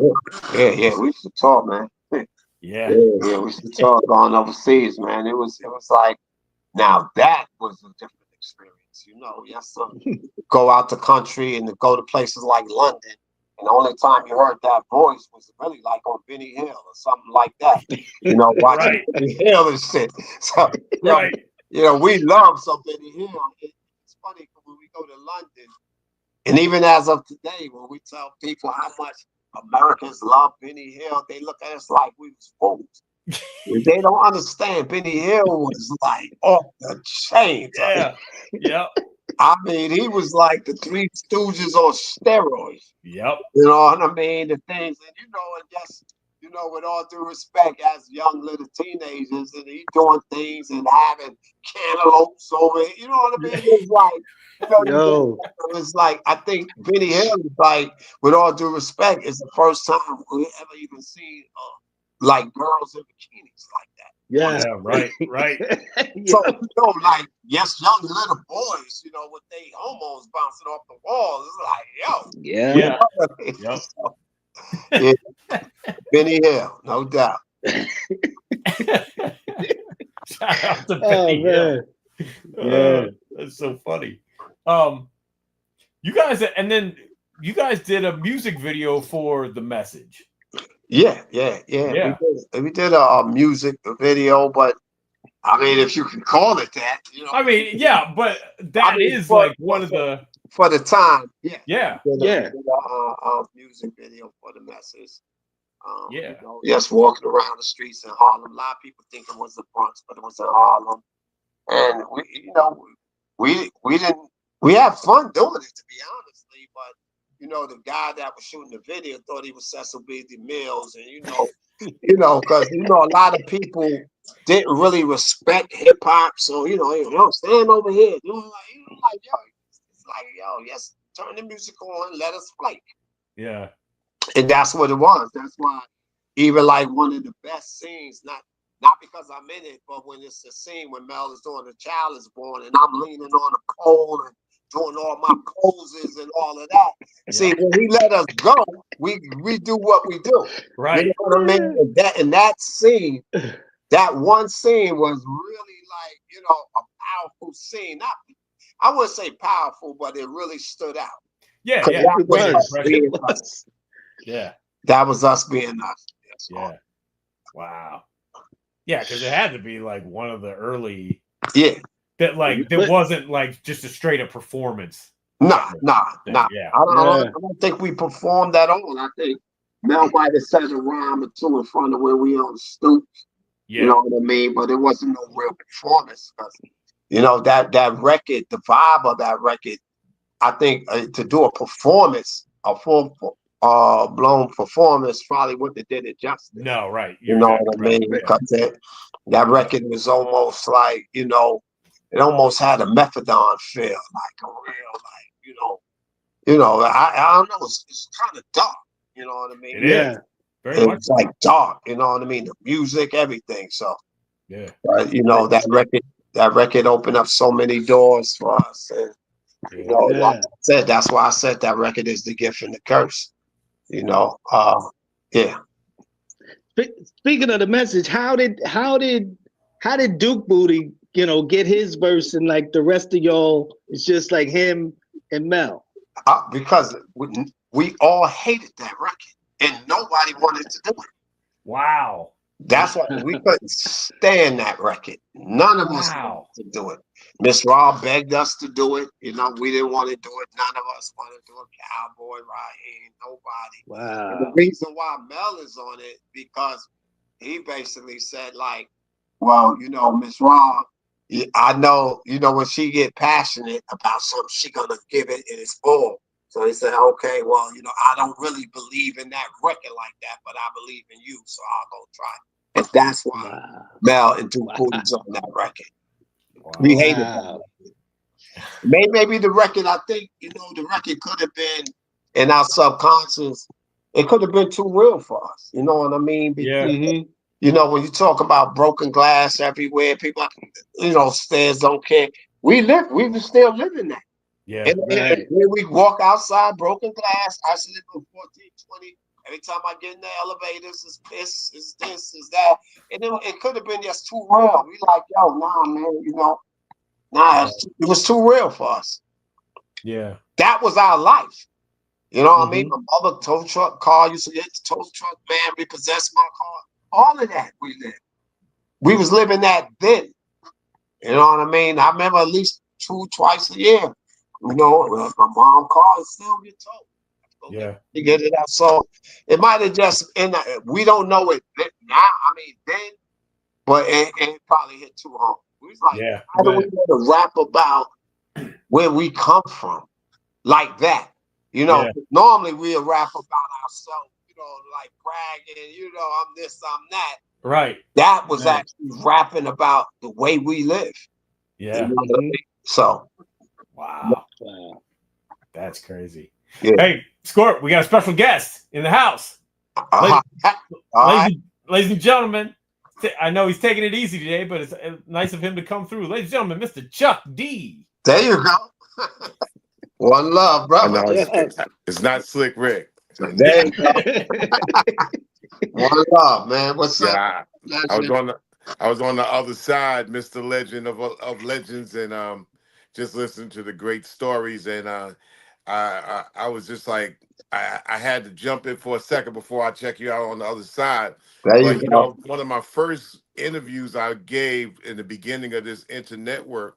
Yeah. We used to talk, man. Yeah. We used to talk going overseas, man. It was like, now that was a different experience, you know. Yes, go out the country and to go to places like London. And the only time you heard that voice was really like on Benny Hill or something like that. You know, watching Benny Hill and shit. So, you know, we love some Benny Hill. It's funny when we go to London, and even as of today, when we tell people how much Americans love Benny Hill, they look at us like we was fools. They don't understand. Benny Hill was like off the chain. Yeah. I mean, he was like the Three Stooges on steroids. Yep. You know what I mean? The things, and you know, and just, you you know, with all due respect, as young little teenagers, and he doing things and having cantaloupes over it. You know what I mean? It's like, Yo. it's like, I think Benny Hill is like, with all due respect, is the first time we ever even seen like girls in bikinis like that. Yeah. Right. So, you know, like, yes, young little boys, you know, with they hormones bouncing off the walls. It's like, yo. Yeah. So, yeah. Benny Hill, no doubt. Shout out to Oh Benny Hill. man. Yeah. That's so funny. You guys, and then you guys did a music video for The Message. Yeah. We did a music video, but I mean, if you can call it that, you know. I mean, yeah, but that is like one of the for the time. Yeah. Yeah. We did a music video for The Message. Yeah. You know, just walking around the streets in Harlem. A lot of people think it was the Bronx, but it was in Harlem. And we had fun doing it, to be honestly. But you know, the guy that was shooting the video thought he was Cecil B. DeMille's, and because a lot of people didn't really respect hip hop. So stand over here. Yes, turn the music on, let us play. Yeah. And that's what it was. That's why even like one of the best scenes, not because I'm in it, but when it's the scene when Mel is doing The Child Is Born and I'm leaning on a pole and doing all my poses and all of that. Yeah. See, when he let us go, we do what we do. Right. You know what I mean? And that scene, that one scene was really like, a powerful scene. I wouldn't say powerful, but it really stood out. Yeah. That was. Yeah. That was us being us. Yeah. Wow. Yeah, because it had to be like one of the early. Yeah. That wasn't like just a straight up performance. Nah. Yeah. I don't think we performed at all. I think Mel might have said a rhyme or two in front of where we on the stoop. Yeah. You know what I mean? But it wasn't no real performance. That record, the vibe of that record, I think to do a performance, a full blown performance probably wouldn't have did it justice. No, right. You know what I mean? Because that record was almost like, it almost had a methadone feel, like a real, I don't know, it's kind of dark, you know what I mean? It is. Very much. It's like dark, you know what I mean? The music, everything. So yeah. That record opened up so many doors for us. And like I said, that's why I said that record is the gift and the curse. Yeah. Speaking of The Message, how did Duke Booty, get his verse and like the rest of y'all? It's just like him and Mel. Because we all hated that record, and nobody wanted to do it. Wow. That's why we couldn't stand that record. None of us wanted to do it. Miss Rob begged us to do it. We didn't want to do it. None of us wanted to do it. Cowboy Raheem, nobody. Wow. And the reason why Mel is on it, because he basically said, like, well, Miss Rob, I know, when she get passionate about something, she gonna give it in its full. So he said, okay, well, I don't really believe in that record like that, but I believe in you, so I'll go try it. And that's why Mel and Duke Booty's on that record. Wow. We hated that. Maybe the record, I think, the record could have been in our subconscious. It could have been too real for us. You know what I mean? Because, when you talk about broken glass everywhere, people, stairs don't care. We were still living that. Yeah. And we walk outside, broken glass. I used to live in 14, 20. Every time I get in the elevators, it's piss, it's this, it's that. And then it could have been just too real. We like, yo, nah, man, it was too real for us. Yeah. That was our life. You know what I mean? My mother tow truck car used to get the tow truck, man, repossessed my car. All of that we lived. We was living that then. You know what I mean? I remember at least twice a year. My mom car is still get towed. Yeah. To get it out. So it might have just we don't know it now. I mean then, but it probably hit too home. We was like, how do we want to rap about where we come from like that? Normally we'll rap about ourselves, like bragging, I'm this, I'm that. Right. That was actually rapping about the way we live. Yeah. So. Wow. That's crazy. Yeah. Hey, Scorp, we got a special guest in the house. Ladies and gentlemen, I know he's taking it easy today, but it's nice of him to come through. Ladies and gentlemen, Mr. Chuck D. There you go. One love, brother. I know it's not Slick Rick. There you go. One love, man. What's up? I was on the other side, Mr. Legend of Legends, and just listening to the great stories, and I was just like I had to jump in for a second before I check you out on the other side. But you know, one of my first interviews I gave in the beginning of this internetwork,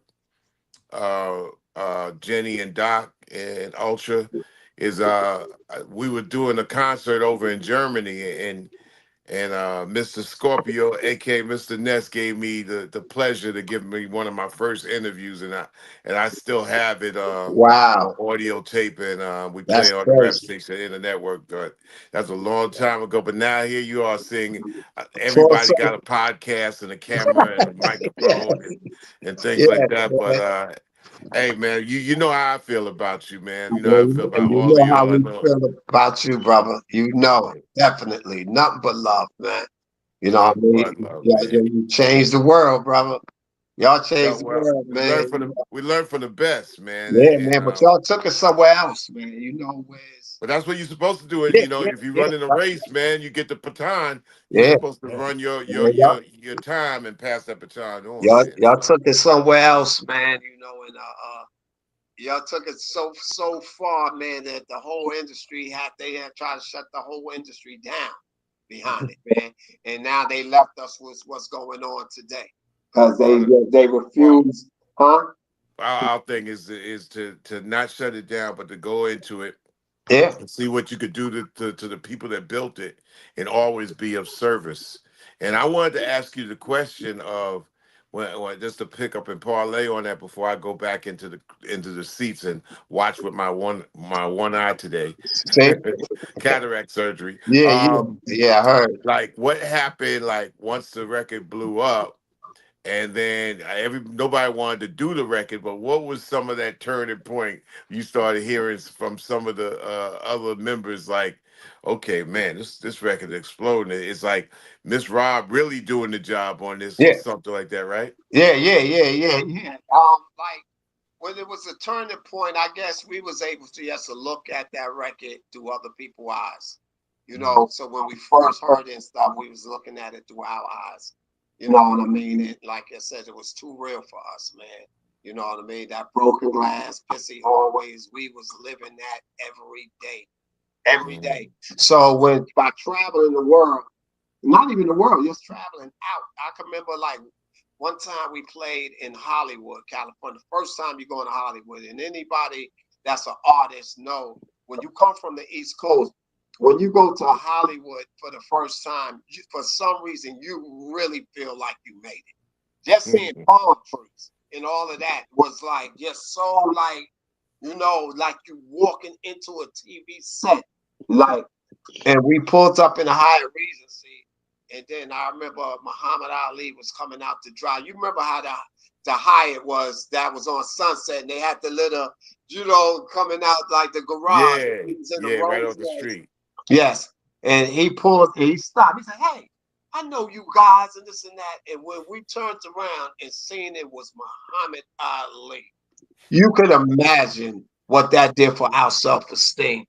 Jenny and Doc and Ultra, is we were doing a concert over in Germany, and Mr. Scorpio, aka Mr. Ness, gave me the pleasure to give me one of my first interviews, and I still have it wow, audio tape, and we that's play on crazy. the rap station in the network. But that's a long time ago. But now here you are seeing everybody got a podcast and a camera and a microphone and things like that. But hey, man, you know how I feel about you, man. You know how I feel about all of you. How we feel about you, brother. Definitely. Nothing but love, man. What I mean? You changed the world, brother. Y'all changed the world, man. We learned from the best, man. Yeah, man. But y'all took us somewhere else, man. But that's what you're supposed to do. If you run in a race, man, you get the baton. You're supposed to run your time and pass that baton on. Y'all took it somewhere else, man. And y'all took it so far, man, that the whole industry they had tried to shut the whole industry down behind it, man. And now they left us with what's going on today because they refused, Our thing is to not shut it down, but to go into it. Yeah. And see what you could do to the people that built it and always be of service. And I wanted to ask you the question of just to pick up and parlay on that before I go back into the seats and watch with my one eye today. Cataract surgery. Yeah, I heard. Like what happened like once the record blew up? And then nobody wanted to do the record, but what was some of that turning point you started hearing from some of the other members? Like, okay, man, this record is exploding. It's like Miss Rob really doing the job on this, or something like that, right? Yeah. Like when it was a turning point, I guess we was able to just look at that record through other people's eyes. So when we first heard it and stuff, we was looking at it through our eyes. You know what I mean? Like I said, it was too real for us, man. You know what I mean? That broken glass, pissy hallways, we was living that every day. So by traveling the world, not even the world, just traveling out. I can remember like one time we played in Hollywood, California. The first time you go into Hollywood, and anybody that's an artist know when you come from the East Coast, when you go to Hollywood for the first time, for some reason, you really feel like you made it. Just seeing palm trees and all of that was like just so like, like you walking into a TV set. Like, and we pulled up in the Hyatt Regency, and then I remember Muhammad Ali was coming out to drive. You remember how the Hyatt was that was on Sunset, and they had the little, coming out like the garage. Right off the street. Yes. And he stopped. He said, hey, I know you guys and this and that. And when we turned around and seen it was Muhammad Ali, you could imagine what that did for our self-esteem.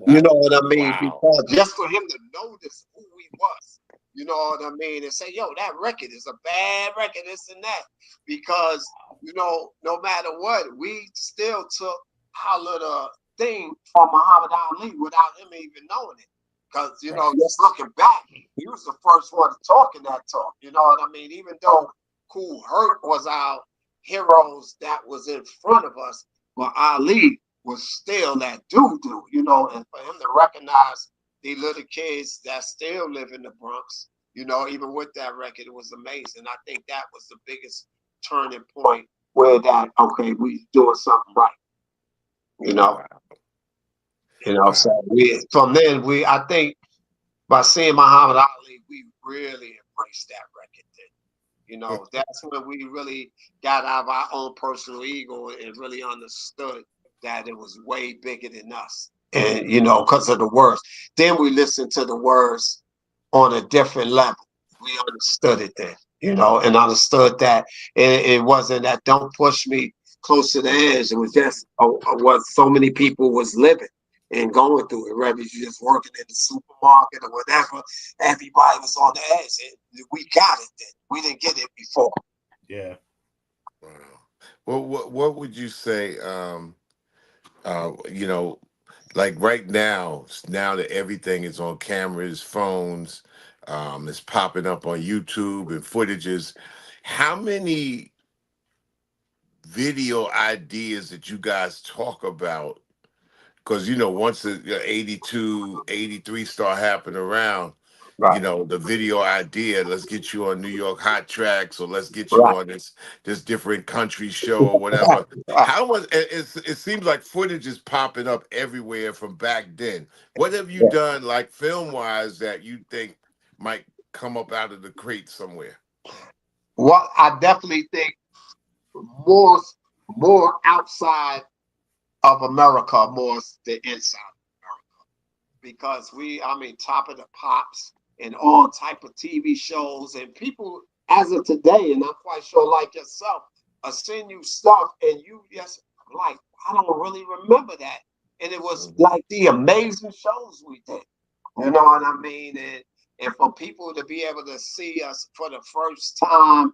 You know what I mean? Wow. Because just for him to notice who he was, you know what I mean? And say, yo, that record is a bad record, this and that. Because, no matter what, we still took our little thing from Muhammad Ali without him even knowing it. Because, just looking back, he was the first one to talk in that talk. You know what I mean? Even though Kool Herc was our heroes that was in front of us, but Ali was still that dude, and for him to recognize the little kids that still live in the Bronx, even with that record, it was amazing. I think that was the biggest turning point where we doing something right. Wow. You know, so I think by seeing Muhammad Ali, we really embraced that record then. You know, that's when we really got out of our own personal ego and really understood that it was way bigger than us. And, you know, because of the words. Then we listened to the words on a different level. We understood it then, you know, and understood that it wasn't that don't push me close to the edge. It was just what so many people was living and going through it. Whether you're just working in the supermarket or whatever, everybody was on the edge. And we got it then. We didn't get it before. Yeah. Wow. Well, what would you say? You know, like right now that everything is on cameras, phones, it's popping up on YouTube and footages. How many video ideas that you guys talk about? Because, you know, once the 82, 83 start happening around, you Right. know, the video idea, let's get you on New York Hot Tracks, or let's get you Right. on this different country show or whatever. Right. How much it seems like footage is popping up everywhere from back then. What have you Yeah. done, like film wise, that you think might come up out of the crate somewhere? Well, I definitely think more more outside of America, more the inside of America. Because I mean, Top of the Pops and all type of TV shows and people as of today, and I'm quite sure like yourself, are sending you stuff and you just like, I don't really remember that. And it was like the amazing shows we did. You know what I mean? And for people to be able to see us for the first time,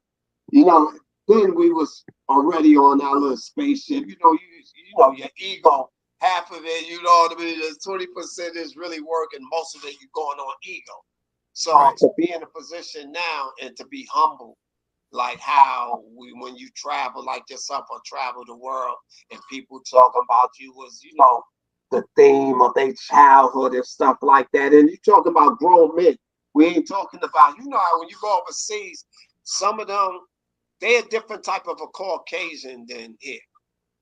you know, then we was already on our little spaceship. You know, your ego, half of it, you know what I mean, there's 20% is really working, most of it you going on ego. So Right. to be in a position now and to be humble, like how when you travel like yourself or travel the world and people talking about you was, you know, the theme of their childhood and stuff like that. And you talking about grown men. We ain't talking about, you know, how when you go overseas, some of them, they're a different type of a Caucasian than here.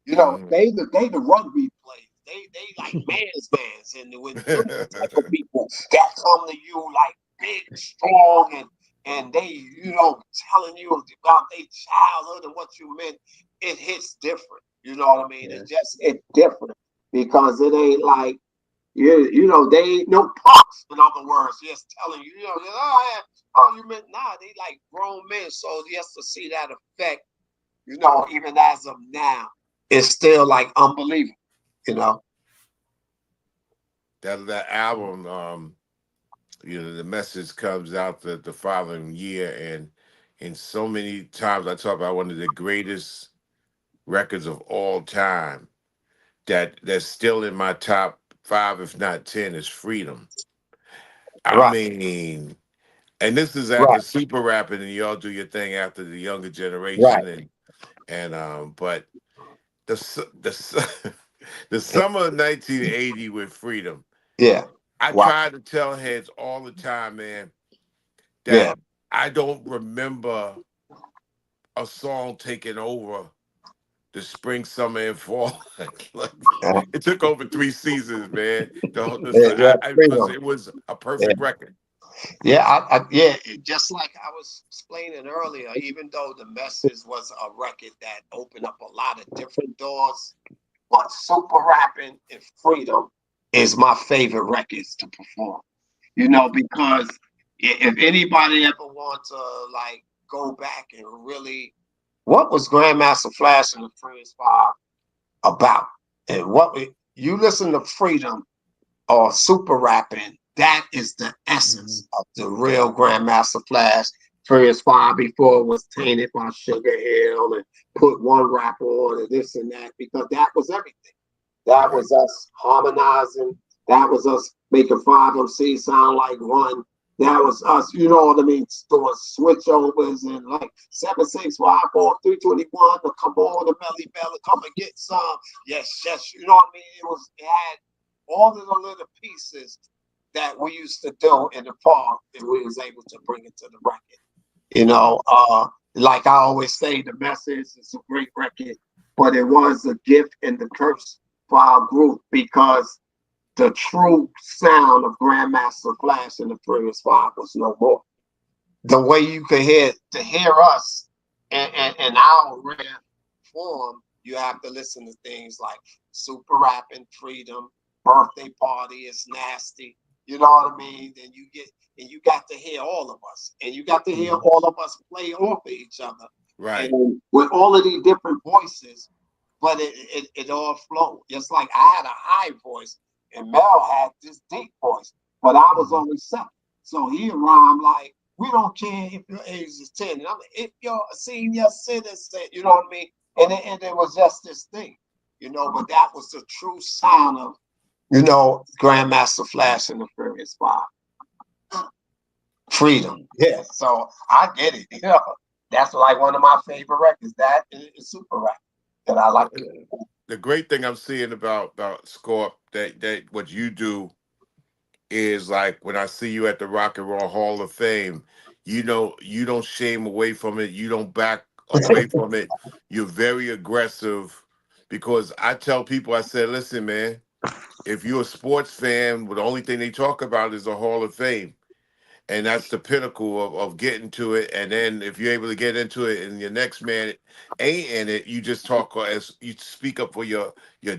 You know, they the rugby players. They like mans, and when them type of people that come to you like big, strong, and they, you know, telling you about their childhood and what you meant, it hits different. You know what I mean? It's different because it ain't like you know, they ain't no punks. In other words, just telling you, you know, you meant they like grown men. So just to see that effect, you know, even as of now, it's still like unbelievable, you know. That album, you know, the message comes out the following year, and so many times I talk about one of the greatest records of all time that's still in my top 5, if not 10, is Freedom. I Right, mean, and this is after right, super rapping, and y'all do your thing after the younger right. generation, and but the the summer of 1980 with Freedom. Yeah. I Wow. try to tell heads all the time, man, that Yeah. I don't remember a song taking over the spring, summer, and fall. Like, Yeah. it took over 3 seasons, man. Yeah. Because Freedom. it was a Yeah. perfect record. Yeah. Yeah. Just like I was explaining earlier, even though the message was a record that opened up a lot of different doors, but Super Rapping and Freedom is my favorite records to perform. You know, because if anybody ever wants to like go back and really, what was Grandmaster Flash and the Furious Five about? And you listen to Freedom or Super Rapping, that is the essence of the real Grandmaster Flash. Furious Five before it was tainted by Sugar Hill and put one rapper on and this and that, because that was everything. That Right. was us harmonizing. That was us making five MC sound like one. That was us, you know what I mean, doing switchovers and like 7654321 to come on the belly belly, come and get some. Yes, yes, you know what I mean? It had all of the little pieces that we used to do in the park and we was able to bring it to the record. You know, like I always say, the message is a great record, but it was a gift and the curse for our group because the true sound of Grandmaster Flash and the Furious Five was no more. The way you could hear us in our rare form, you have to listen to things like Super Rapping, Freedom, Birthday Party is Nasty. You know what I mean? Then you got to hear all of us, and you got to hear all of us play off of each other, Right. And with all of these different voices, but it all flowed. Just like I had a high voice, and Mel had this deep voice, but I was only 7, so he rhymed like, "We don't care if your age is 10." And I'm like, "If you're a senior citizen," you know what I mean? And it was just this thing, but that was the true sound of, Grandmaster Flash and the Furious Five. Freedom. Yeah. So I get it. That's like one of my favorite records. That is Super Rap that I like. The great thing I'm seeing about Scorp, that what you do is, like, when I see you at the Rock and Roll Hall of Fame, you don't shame away from it. You don't back away from it. You're very aggressive, because I tell people, I said, listen, man, if you're a sports fan, well, the only thing they talk about is the Hall of Fame. And that's the pinnacle of getting to it. And then if you're able to get into it and your next man ain't in it, you just talk, as you speak up for your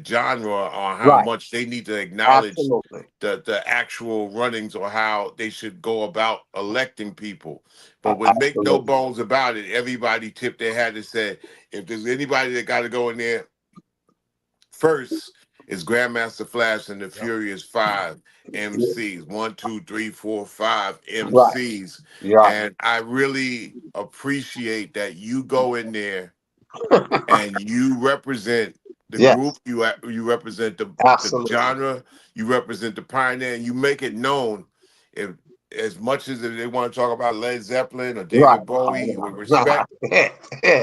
genre, or how Right. much they need to acknowledge Absolutely. the actual runnings, or how they should go about electing people. But with make no Absolutely. bones about it, everybody tipped their hat and said, if there's anybody that got to go in there first, is Grandmaster Flash and the Furious Five MCs. 1, 2, 3, 4, 5 Right. MCs. Yeah. And I really appreciate that you go in there and you represent the group, Yes. you represent the Absolutely. genre, you represent the pioneer, and you make it known. If as much as they want to talk about Led Zeppelin or Right. David Bowie, with respect,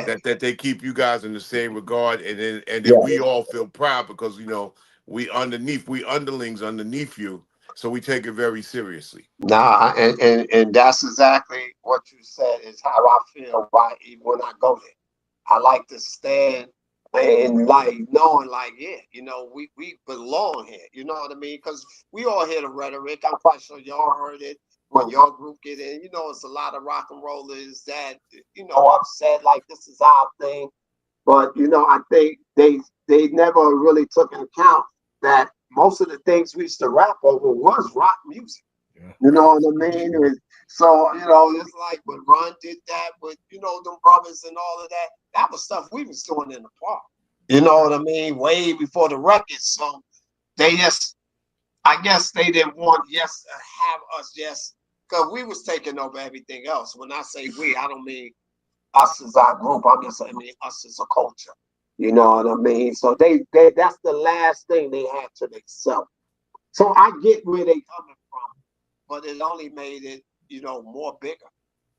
that they keep you guys in the same regard, and then Yeah. we all feel proud, because we underlings underneath you, so we take it very seriously. Nah, and that's exactly what you said is how I feel. Why even when I go there, I like to stand and like knowing, like, yeah, we belong here. You know what I mean? Because we all hear the rhetoric. I'm quite sure y'all heard it when your group get in. It's a lot of rock and rollers that upset, like, this is our thing. But I think they never really took into account that most of the things we used to rap over was rock music. You know what I mean? So, it's like when Ron did that with, them brothers and all of that. That was stuff we was doing in the park. You know what I mean? Way before the record. So I guess they didn't want have us because we was taking over everything else. When I say we, I don't mean us as our group. I mean us as a culture. You know what I mean? So they that's the last thing they had to themselves. So I get where they coming from, but it only made it, more bigger.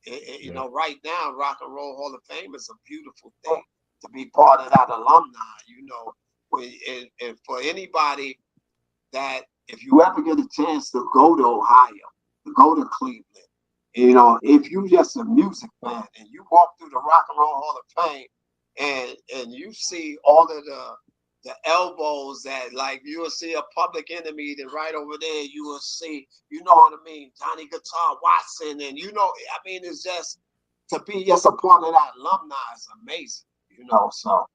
Right now, Rock and Roll Hall of Fame is a beautiful thing to be part of that alumni. And for anybody that, if you ever get a chance to go to Ohio, to go to Cleveland, if you just a music fan and you walk through the Rock and Roll Hall of Fame, and you see all of the elbows that, like, you will see a Public Enemy, then right over there you will see, you know what I mean, Johnny Guitar Watson, and it's just to be just a part of that alumni is amazing, So,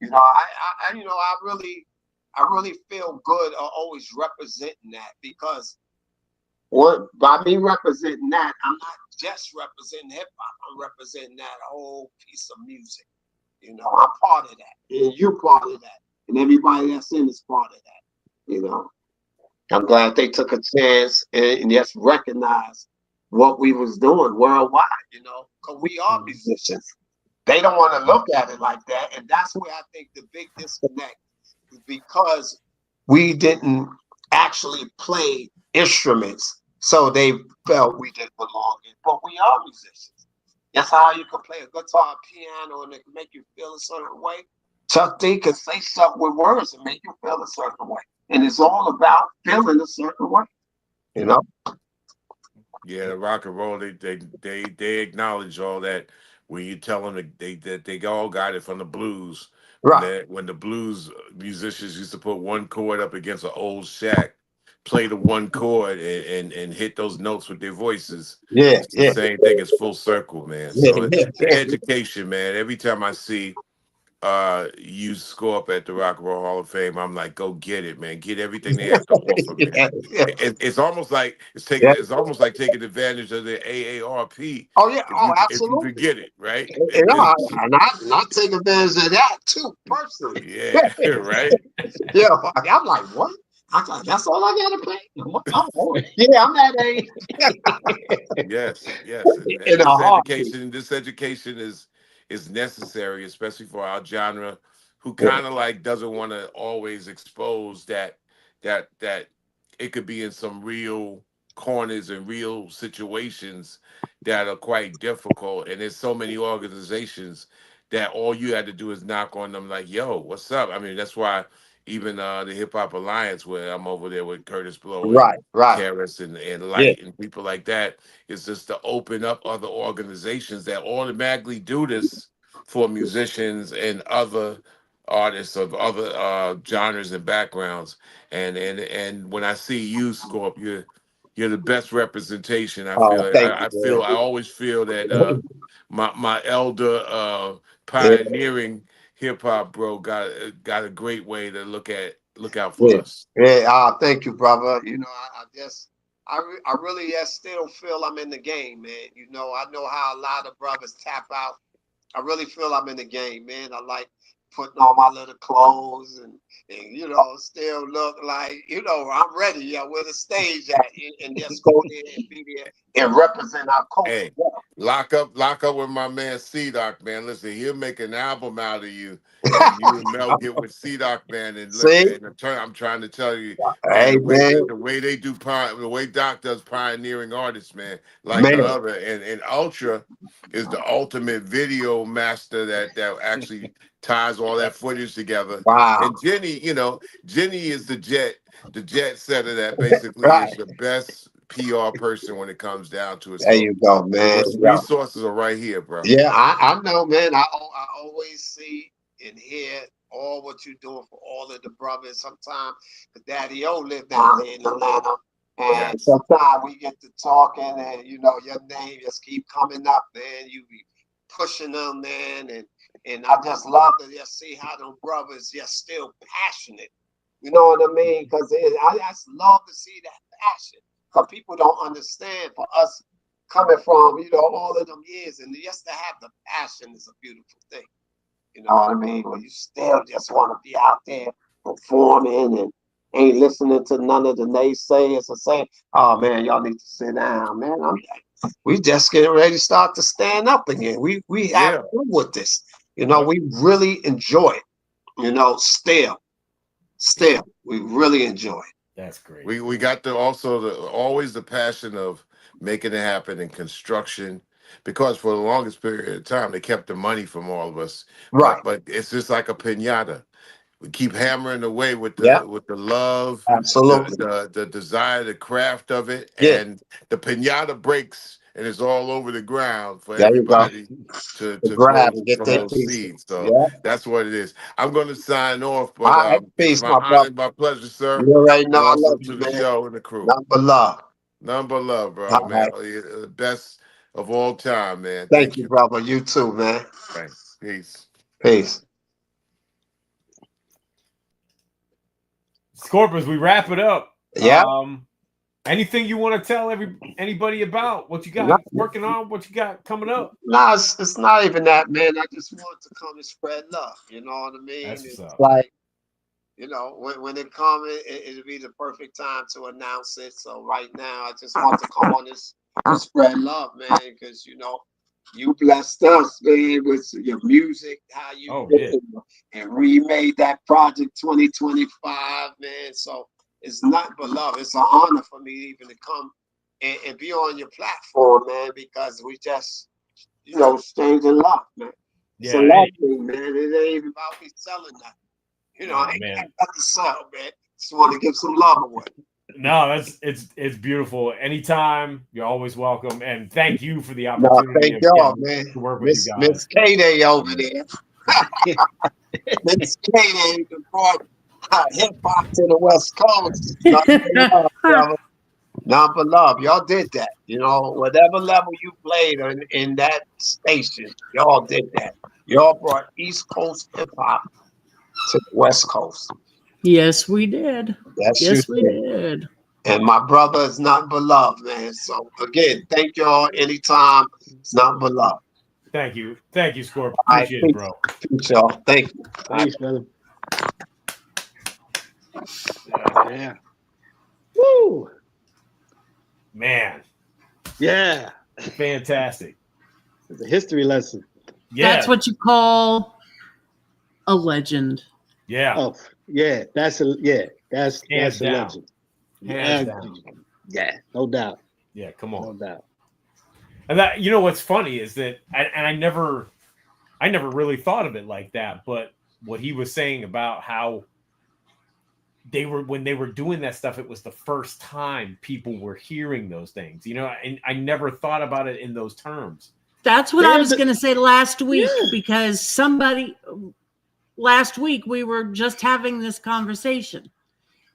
I really feel good always representing that, because by me representing that, I'm not just representing hip hop, I'm representing that whole piece of music. I'm part of that, and you're part of that, and everybody that's in is part of that. I'm glad they took a chance and just recognized what we was doing worldwide. Because we are musicians. They don't want to look at it like that, and that's where I think the big disconnect is, because we didn't actually play instruments, so they felt we didn't belong in. But we are musicians. That's how you can play a guitar, piano, and it can make you feel a certain way. Chuck D can say something with words and make you feel a certain way. And it's all about feeling a certain way. Yeah, the rock and roll, they acknowledge all that. When you tell them that they all got it from the blues. Right. When the blues musicians used to put one chord up against an old shack, play the one chord and hit those notes with their voices. Yeah, It's the yeah, same thing. It's full circle, man. yeah, So yeah, the yeah. education, man. Every time I see you score up at the Rock and Roll Hall of Fame, I'm like, go get it, man. Get everything they have to offer, man. Yeah, yeah, It's almost like yeah. it's almost like taking advantage of the AARP Oh yeah, oh if you could absolutely. get it, right? And I take advantage of that too, personally. Yeah, right. Yeah, I'm like, what? I'm like, that's all I gotta pay? Yeah, I'm at a Yes, yes, and in a heartbeat. this education is necessary, especially for our genre, who Yeah. kind of like doesn't want to always expose that it could be in some real corners and real situations that are quite difficult, and there's so many organizations that all you had to do is knock on them like, "Yo, what's up?" I mean, that's why even the Hip Hop Alliance, where I'm over there with Curtis Blow and Right, right. Karis and Yeah, Light and people like that, is just to open up other organizations that automatically do this for musicians and other artists of other genres and backgrounds. And when I see you, Scorp, you're the best representation. I feel it. thank I always feel that you, my elder man. pioneering hip hop bro got a great way to look out for Yeah, us. yeah. Thank you, brother. You know, I just, I really still feel I'm in the game, man. You know, I know how a lot of brothers tap out. I really feel I'm in the game, man. I like putting on my little clothes and you know, still look like, you know, I'm ready. Yeah, where the stage at, and just go there and be there and represent our culture. Hey, lock up with my man C Doc, man. Listen, he'll make an album out of you, and you and Mel get with C Doc, man. And listen, See, I'm trying to tell you, man, hey, man, the way they do the way Doc does pioneering artists, man, like man, none other. And Ultra is the ultimate video master that actually ties all that footage together. wow, And Jenny, Jenny is the jet setter that basically right. is the best PR person when it comes down to it. There So you go, man. the Yeah, resources are right here, bro. yeah, I know, man. I always see and hear all what you're doing for all of the brothers. Sometimes, cause Daddy O lived down there in Atlanta, and Yes. sometimes we get to talking, and you know, your name just keep coming up, man. You be pushing them, man, and I just love to just see how them brothers just still passionate. You know what I mean? Because I just love to see that passion. Because people don't understand. For us coming from, you know, all of them years, and just to have the passion is a beautiful thing. You know what I mean? When you still just want to be out there performing and ain't listening to none of the naysayers or saying, "Oh man, y'all need to sit down, man." We just getting ready to start to stand up again. We have Yeah. fun with this. You know, we really enjoy it. You know, still, we really enjoy it. That's great. We got always the passion of making it happen in construction, because for the longest period of time they kept the money from all of us. Right. But it's just like a piñata. We keep hammering away with Yeah, the love, absolutely. the desire, the craft of it, Yeah, and the piñata breaks and it's all over the ground for there you go. everybody to To grab grow and get from their those piece. seeds. So Yeah. that's what it is. I'm going to sign off, All but right. it's Peace, my my honor brother. and my pleasure, sir, You already know and I also love to you, the man. show and the crew. Nothing but love. None but love, bro, All man. right. You're the best of all time, man. Thank Thank you, you. brother. You too, man. Thanks. Peace. Peace. Scorpius, we wrap it up. Yeah. Anything you want to tell anybody about what you No, got working on, what you got coming up? no, it's not even that, man. I just want to come and spread love. You know what I mean? That's what's It's up. like, you know, when it comes, it'll be the perfect time to announce it. So right now, I just want to come on this and spread love, man, because you know, you blessed us, man, with your music, how you Oh, did yeah. it, and remade that project 2025, man. So it's nothing but love. It's an honor for me even to come and be on your platform, man, because we just, you know, exchanging love, man. It's a Yeah, love thing, man. It ain't even about me selling nothing. You know, I ain't man. got nothing to sell, man. Just want to give some love away. No, it's beautiful. Anytime, you're always welcome. And thank you for the No, opportunity thank of y'all, getting man. to work with you Miss guys. KDAY over there. Miss KDAY, the boy. hip hop to the West Coast. Nothing but love, brother. Nothing but love. Y'all did that. You know, whatever level you played in that station, y'all did that. Y'all brought East Coast hip hop to the West Coast. Yes, we did. That's Yes, you we did. did. And my brother is nothing but love, man. So again, thank y'all anytime. It's nothing but love. Thank you, Scorp. All right, Appreciate it, bro. peace, y'all. Thank you. Thanks, brother. Yeah. Woo. Man, Yeah. fantastic. It's a history lesson. Yeah, That's what you call a legend. yeah, Oh, yeah. That's a Hands a down. legend. hands down. Yeah, no doubt. Yeah, come No on. doubt. And that, you know, what's funny is that, I never really thought of it like that. But what he was saying about how when they were doing that stuff, it was the first time people were hearing those things. You know, and I never thought about it in those terms. That's what I was going to say last week, because last week we were just having this conversation,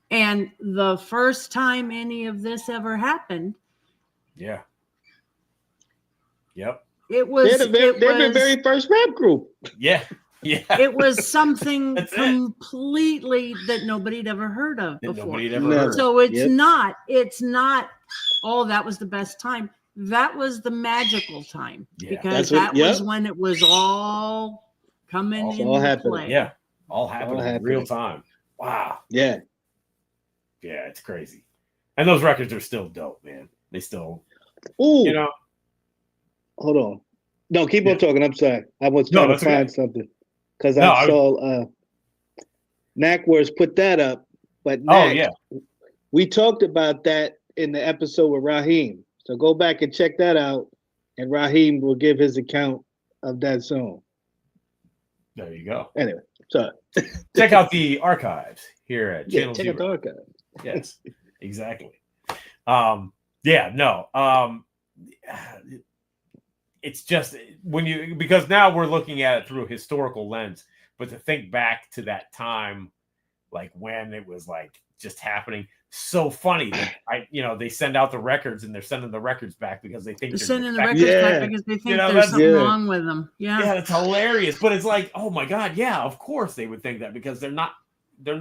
and the first time any of this ever happened, Yeah. Yep. it was They're the very first rap group. Yeah. Yeah. It was something That's it. completely that nobody'd ever heard of That before. nobody had ever Never. heard. So it's Yep. not, oh, that was the best time. That was the magical time, Yeah. because That's what- that was when it was all coming It's all into happening. play. Yeah. All happening in happening. real time. Wow. Yeah. Yeah, it's crazy. And those records are still dope, man. They still, Ooh. you know. Hold on. No, keep Yeah. on talking. I'm sorry. I was No, trying to that's okay. find something because No, I saw Knackwords put that up. But Oh, Knack, yeah. we talked about that in the episode with Raheem. So go back and check that out, and Raheem will give his account of that song. There you go. Anyway, sorry. Check out the archives here at Yeah, Channel check Zero. out the archive. Yes, exactly. Yeah, no. It's just because now we're looking at it through a historical lens, but to think back to that time, like when it was like just happening, so funny that they send out the records and they're sending the records back because they think They're sending the defective. records Yeah. back because they think You know, there's that's- something yeah. wrong with them. Yeah. Yeah, it's hilarious. But it's like, oh my God, yeah, of course they would think that because they're not, they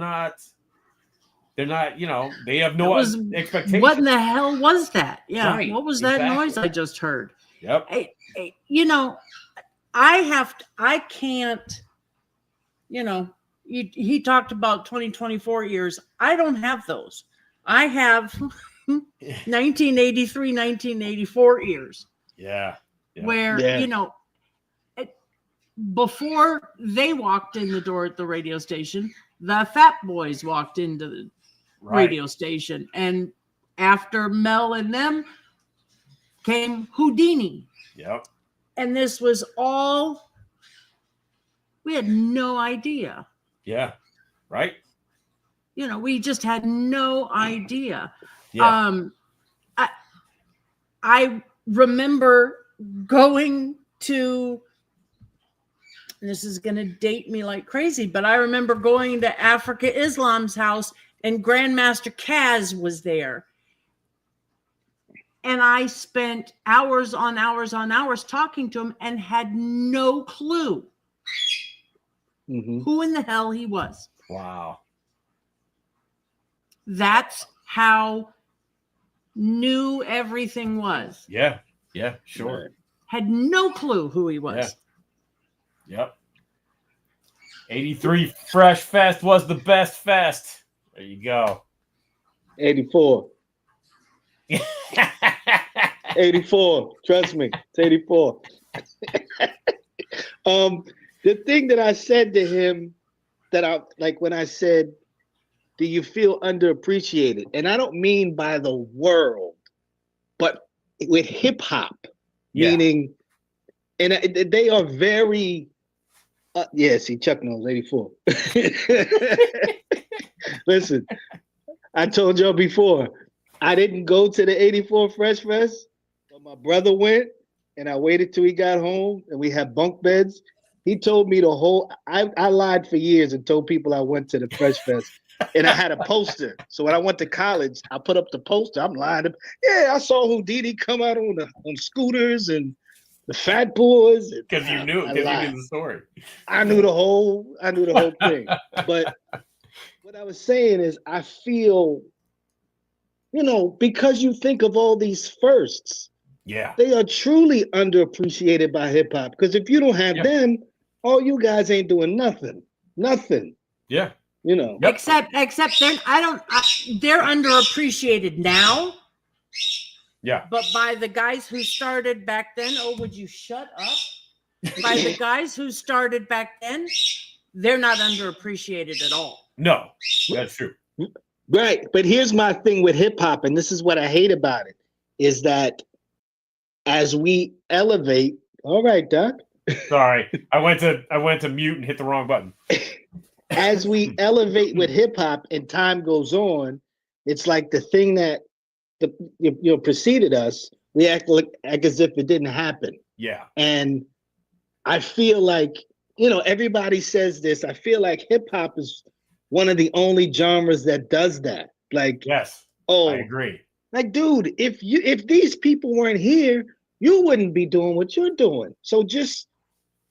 have no expectation. What in the hell was that? Yeah. Right, What was that exactly. noise I just heard? Yep. I can't, he talked about 2024 years. I don't have those. I have 1983, 1984 years. Yeah. Where, Yeah. before they walked in the door at the radio station, the Fat Boys walked into the radio station. And after Mel and them came Houdini. Yep. And this was all, we had no idea. Yeah. Right. We just had no idea. Yeah. I remember going to, this is going to date me like crazy, but I remember going to Africa Islam's house and Grandmaster Kaz was there. And I spent hours on hours on hours talking to him and had no clue who in the hell he was. Wow. That's how new everything was. Yeah. Yeah. Sure. Had no clue who he was. Yeah. Yep. 83 Fresh Fest was the best fest. There you go. 84. 84. Trust me. It's 84. The thing that I said to him that I like when I said, do you feel underappreciated? And I don't mean by the world, but with hip hop, meaning, and they are very, see, Chuck knows 84. Listen, I told y'all before, I didn't go to the 84 Fresh Fest, but my brother went, and I waited till he got home, and we had bunk beds. He told me the whole. I lied for years and told people I went to the Fresh Fest, and I had a poster. So when I went to college, I put up the poster. I'm lying. Yeah, I saw Houdini come out on scooters and the Fat Boys. Because you knew the story. I knew the whole thing. But what I was saying is, I feel, because you think of all these firsts. Yeah. They are truly underappreciated by hip hop. Because if you don't have them, all you guys ain't doing nothing. Nothing. Yeah. Yep. Except they're underappreciated now. Yeah. But by the guys who started back then, would you shut up? By the guys who started back then, they're not underappreciated at all. No, that's true. Right. But here's my thing with hip hop, and this is what I hate about it, is that as we elevate, all right, Doc. Sorry, I went to mute and hit the wrong button. As we elevate with hip hop and time goes on, it's like the thing that preceded us, we act as if it didn't happen. Yeah. And I feel like, everybody says this. I feel like hip hop is one of the only genres that does that. Like, yes, I agree. Like, dude, if these people weren't here, you wouldn't be doing what you're doing. So just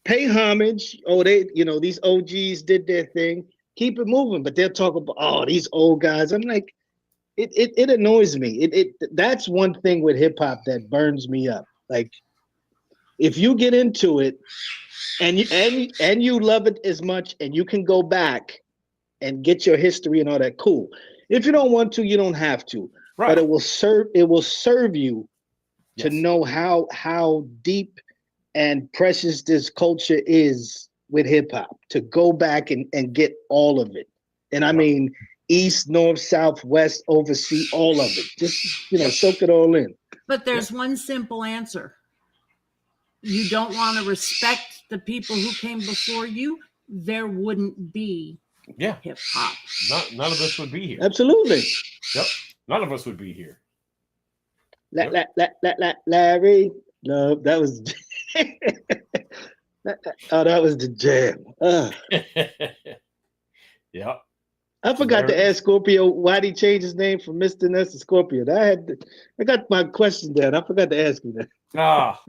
pay homage. These OGs did their thing. Keep it moving. But they'll talk about, these old guys. I'm like, it annoys me. That's one thing with hip hop that burns me up. Like, if you get into it and you love it as much, and you can go back and get your history and all that, cool. If you don't want to, you don't have to. Right. But it will serve you to know how deep and precious this culture is with hip hop, to go back and get all of it. And I mean, east, north, south, west, oversee all of it. Just, soak it all in. But there's one simple answer. You don't want to respect the people who came before you, there wouldn't be hip hop. None of us would be here. Absolutely. Yep. None of us would be here. Larry. No, that was that was the jam. Yep. I forgot to ask Scorpio why he changed his name from Mr. Ness to Scorpio. I got my question down. I forgot to ask you that. Ah,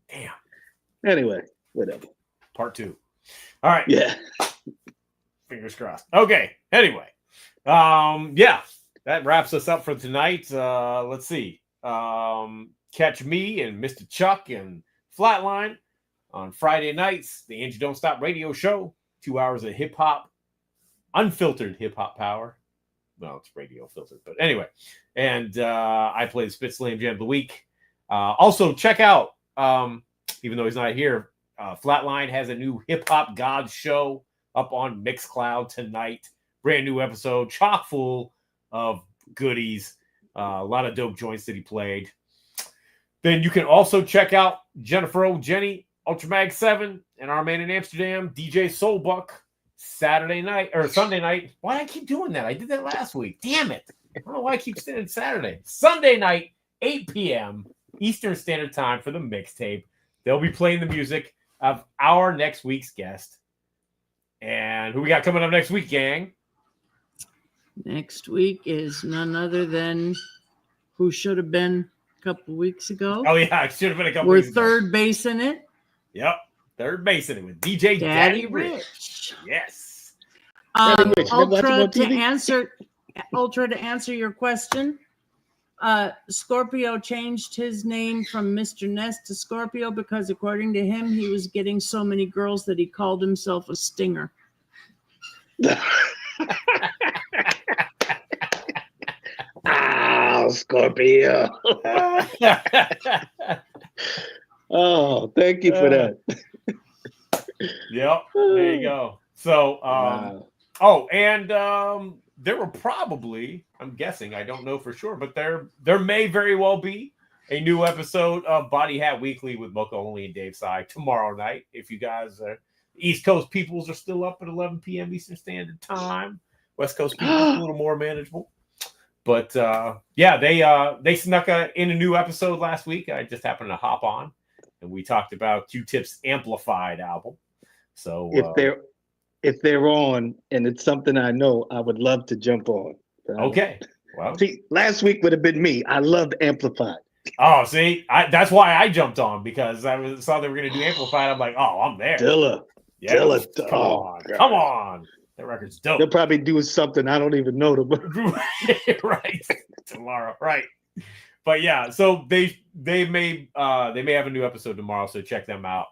damn. Anyway, whatever. Part 2. All right. Yeah. Fingers crossed. Okay. Anyway. That wraps us up for tonight. Let's see. Catch me and Mr. Chuck and Flatline on Friday nights. The Angie Don't Stop radio show. 2 hours of hip hop. Unfiltered hip hop power. Well, it's radio filtered, but anyway. And I play the Spit Slam Jam of the week. Also, check out, even though he's not here, Flatline has a new Hip Hop Gods show up on Mixcloud tonight. Brand new episode, chock full of goodies. A lot of dope joints that he played. Then you can also check out Jennifer O. Jenny, Ultramag 7, and our man in Amsterdam, DJ Soulbuck, Sunday night. Why do I keep doing that? I did that last week. Damn it. I don't know why I keep saying Saturday. Sunday night, 8 p.m. Eastern Standard Time for the mixtape. They'll be playing the music of our next week's guest. And who we got coming up next week, gang? Next week is none other than who should have been a couple weeks ago. Oh, yeah, it should have been a couple We're weeks ago. third base in it. Yep, third base in it with DJ Daddy Rich. Yes. Ultra to answer your question. Scorpio changed his name from Mr. Ness to Scorpio because, according to him, he was getting so many girls that he called himself a stinger. Scorpio. Oh, thank you for that. Yep, there you go. So, there will probably, I'm guessing, I don't know for sure, but there may very well be a new episode of Body Hat Weekly with Mocha Only and Dave Sy tomorrow night. If you guys are East Coast peoples are still up at 11 p.m. Eastern Standard Time. West Coast peoples a little more manageable. But they snuck in a new episode last week. I just happened to hop on, and we talked about Q-Tip's Amplified album. So if they're on and it's something I know, I would love to jump on. Okay. Well, see, last week would have been me. I loved Amplified. Oh, see, that's why I jumped on, because I saw they were going to do Amplified. I'm like, oh, I'm there. Dilla. Yeah, come on. That record's dope. They'll probably do something I don't even know. Right. Tomorrow. Right. But yeah, so they may have a new episode tomorrow, so check them out.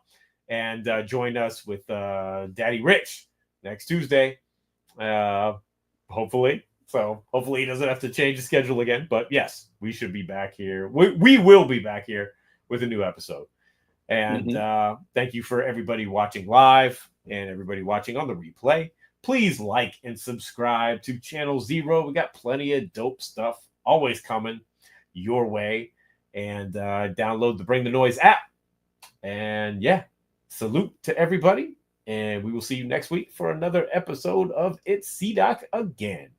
And join us with Daddy Rich next Tuesday. Hopefully. So hopefully he doesn't have to change the schedule again. But yes, we should be back here. We will be back here with a new episode. And thank you for everybody watching live and everybody watching on the replay. Please like and subscribe to Channel Zero. We got plenty of dope stuff always coming your way. And download the Bring the Noise app. And yeah, salute to everybody. And we will see you next week for another episode of It's CDOC again.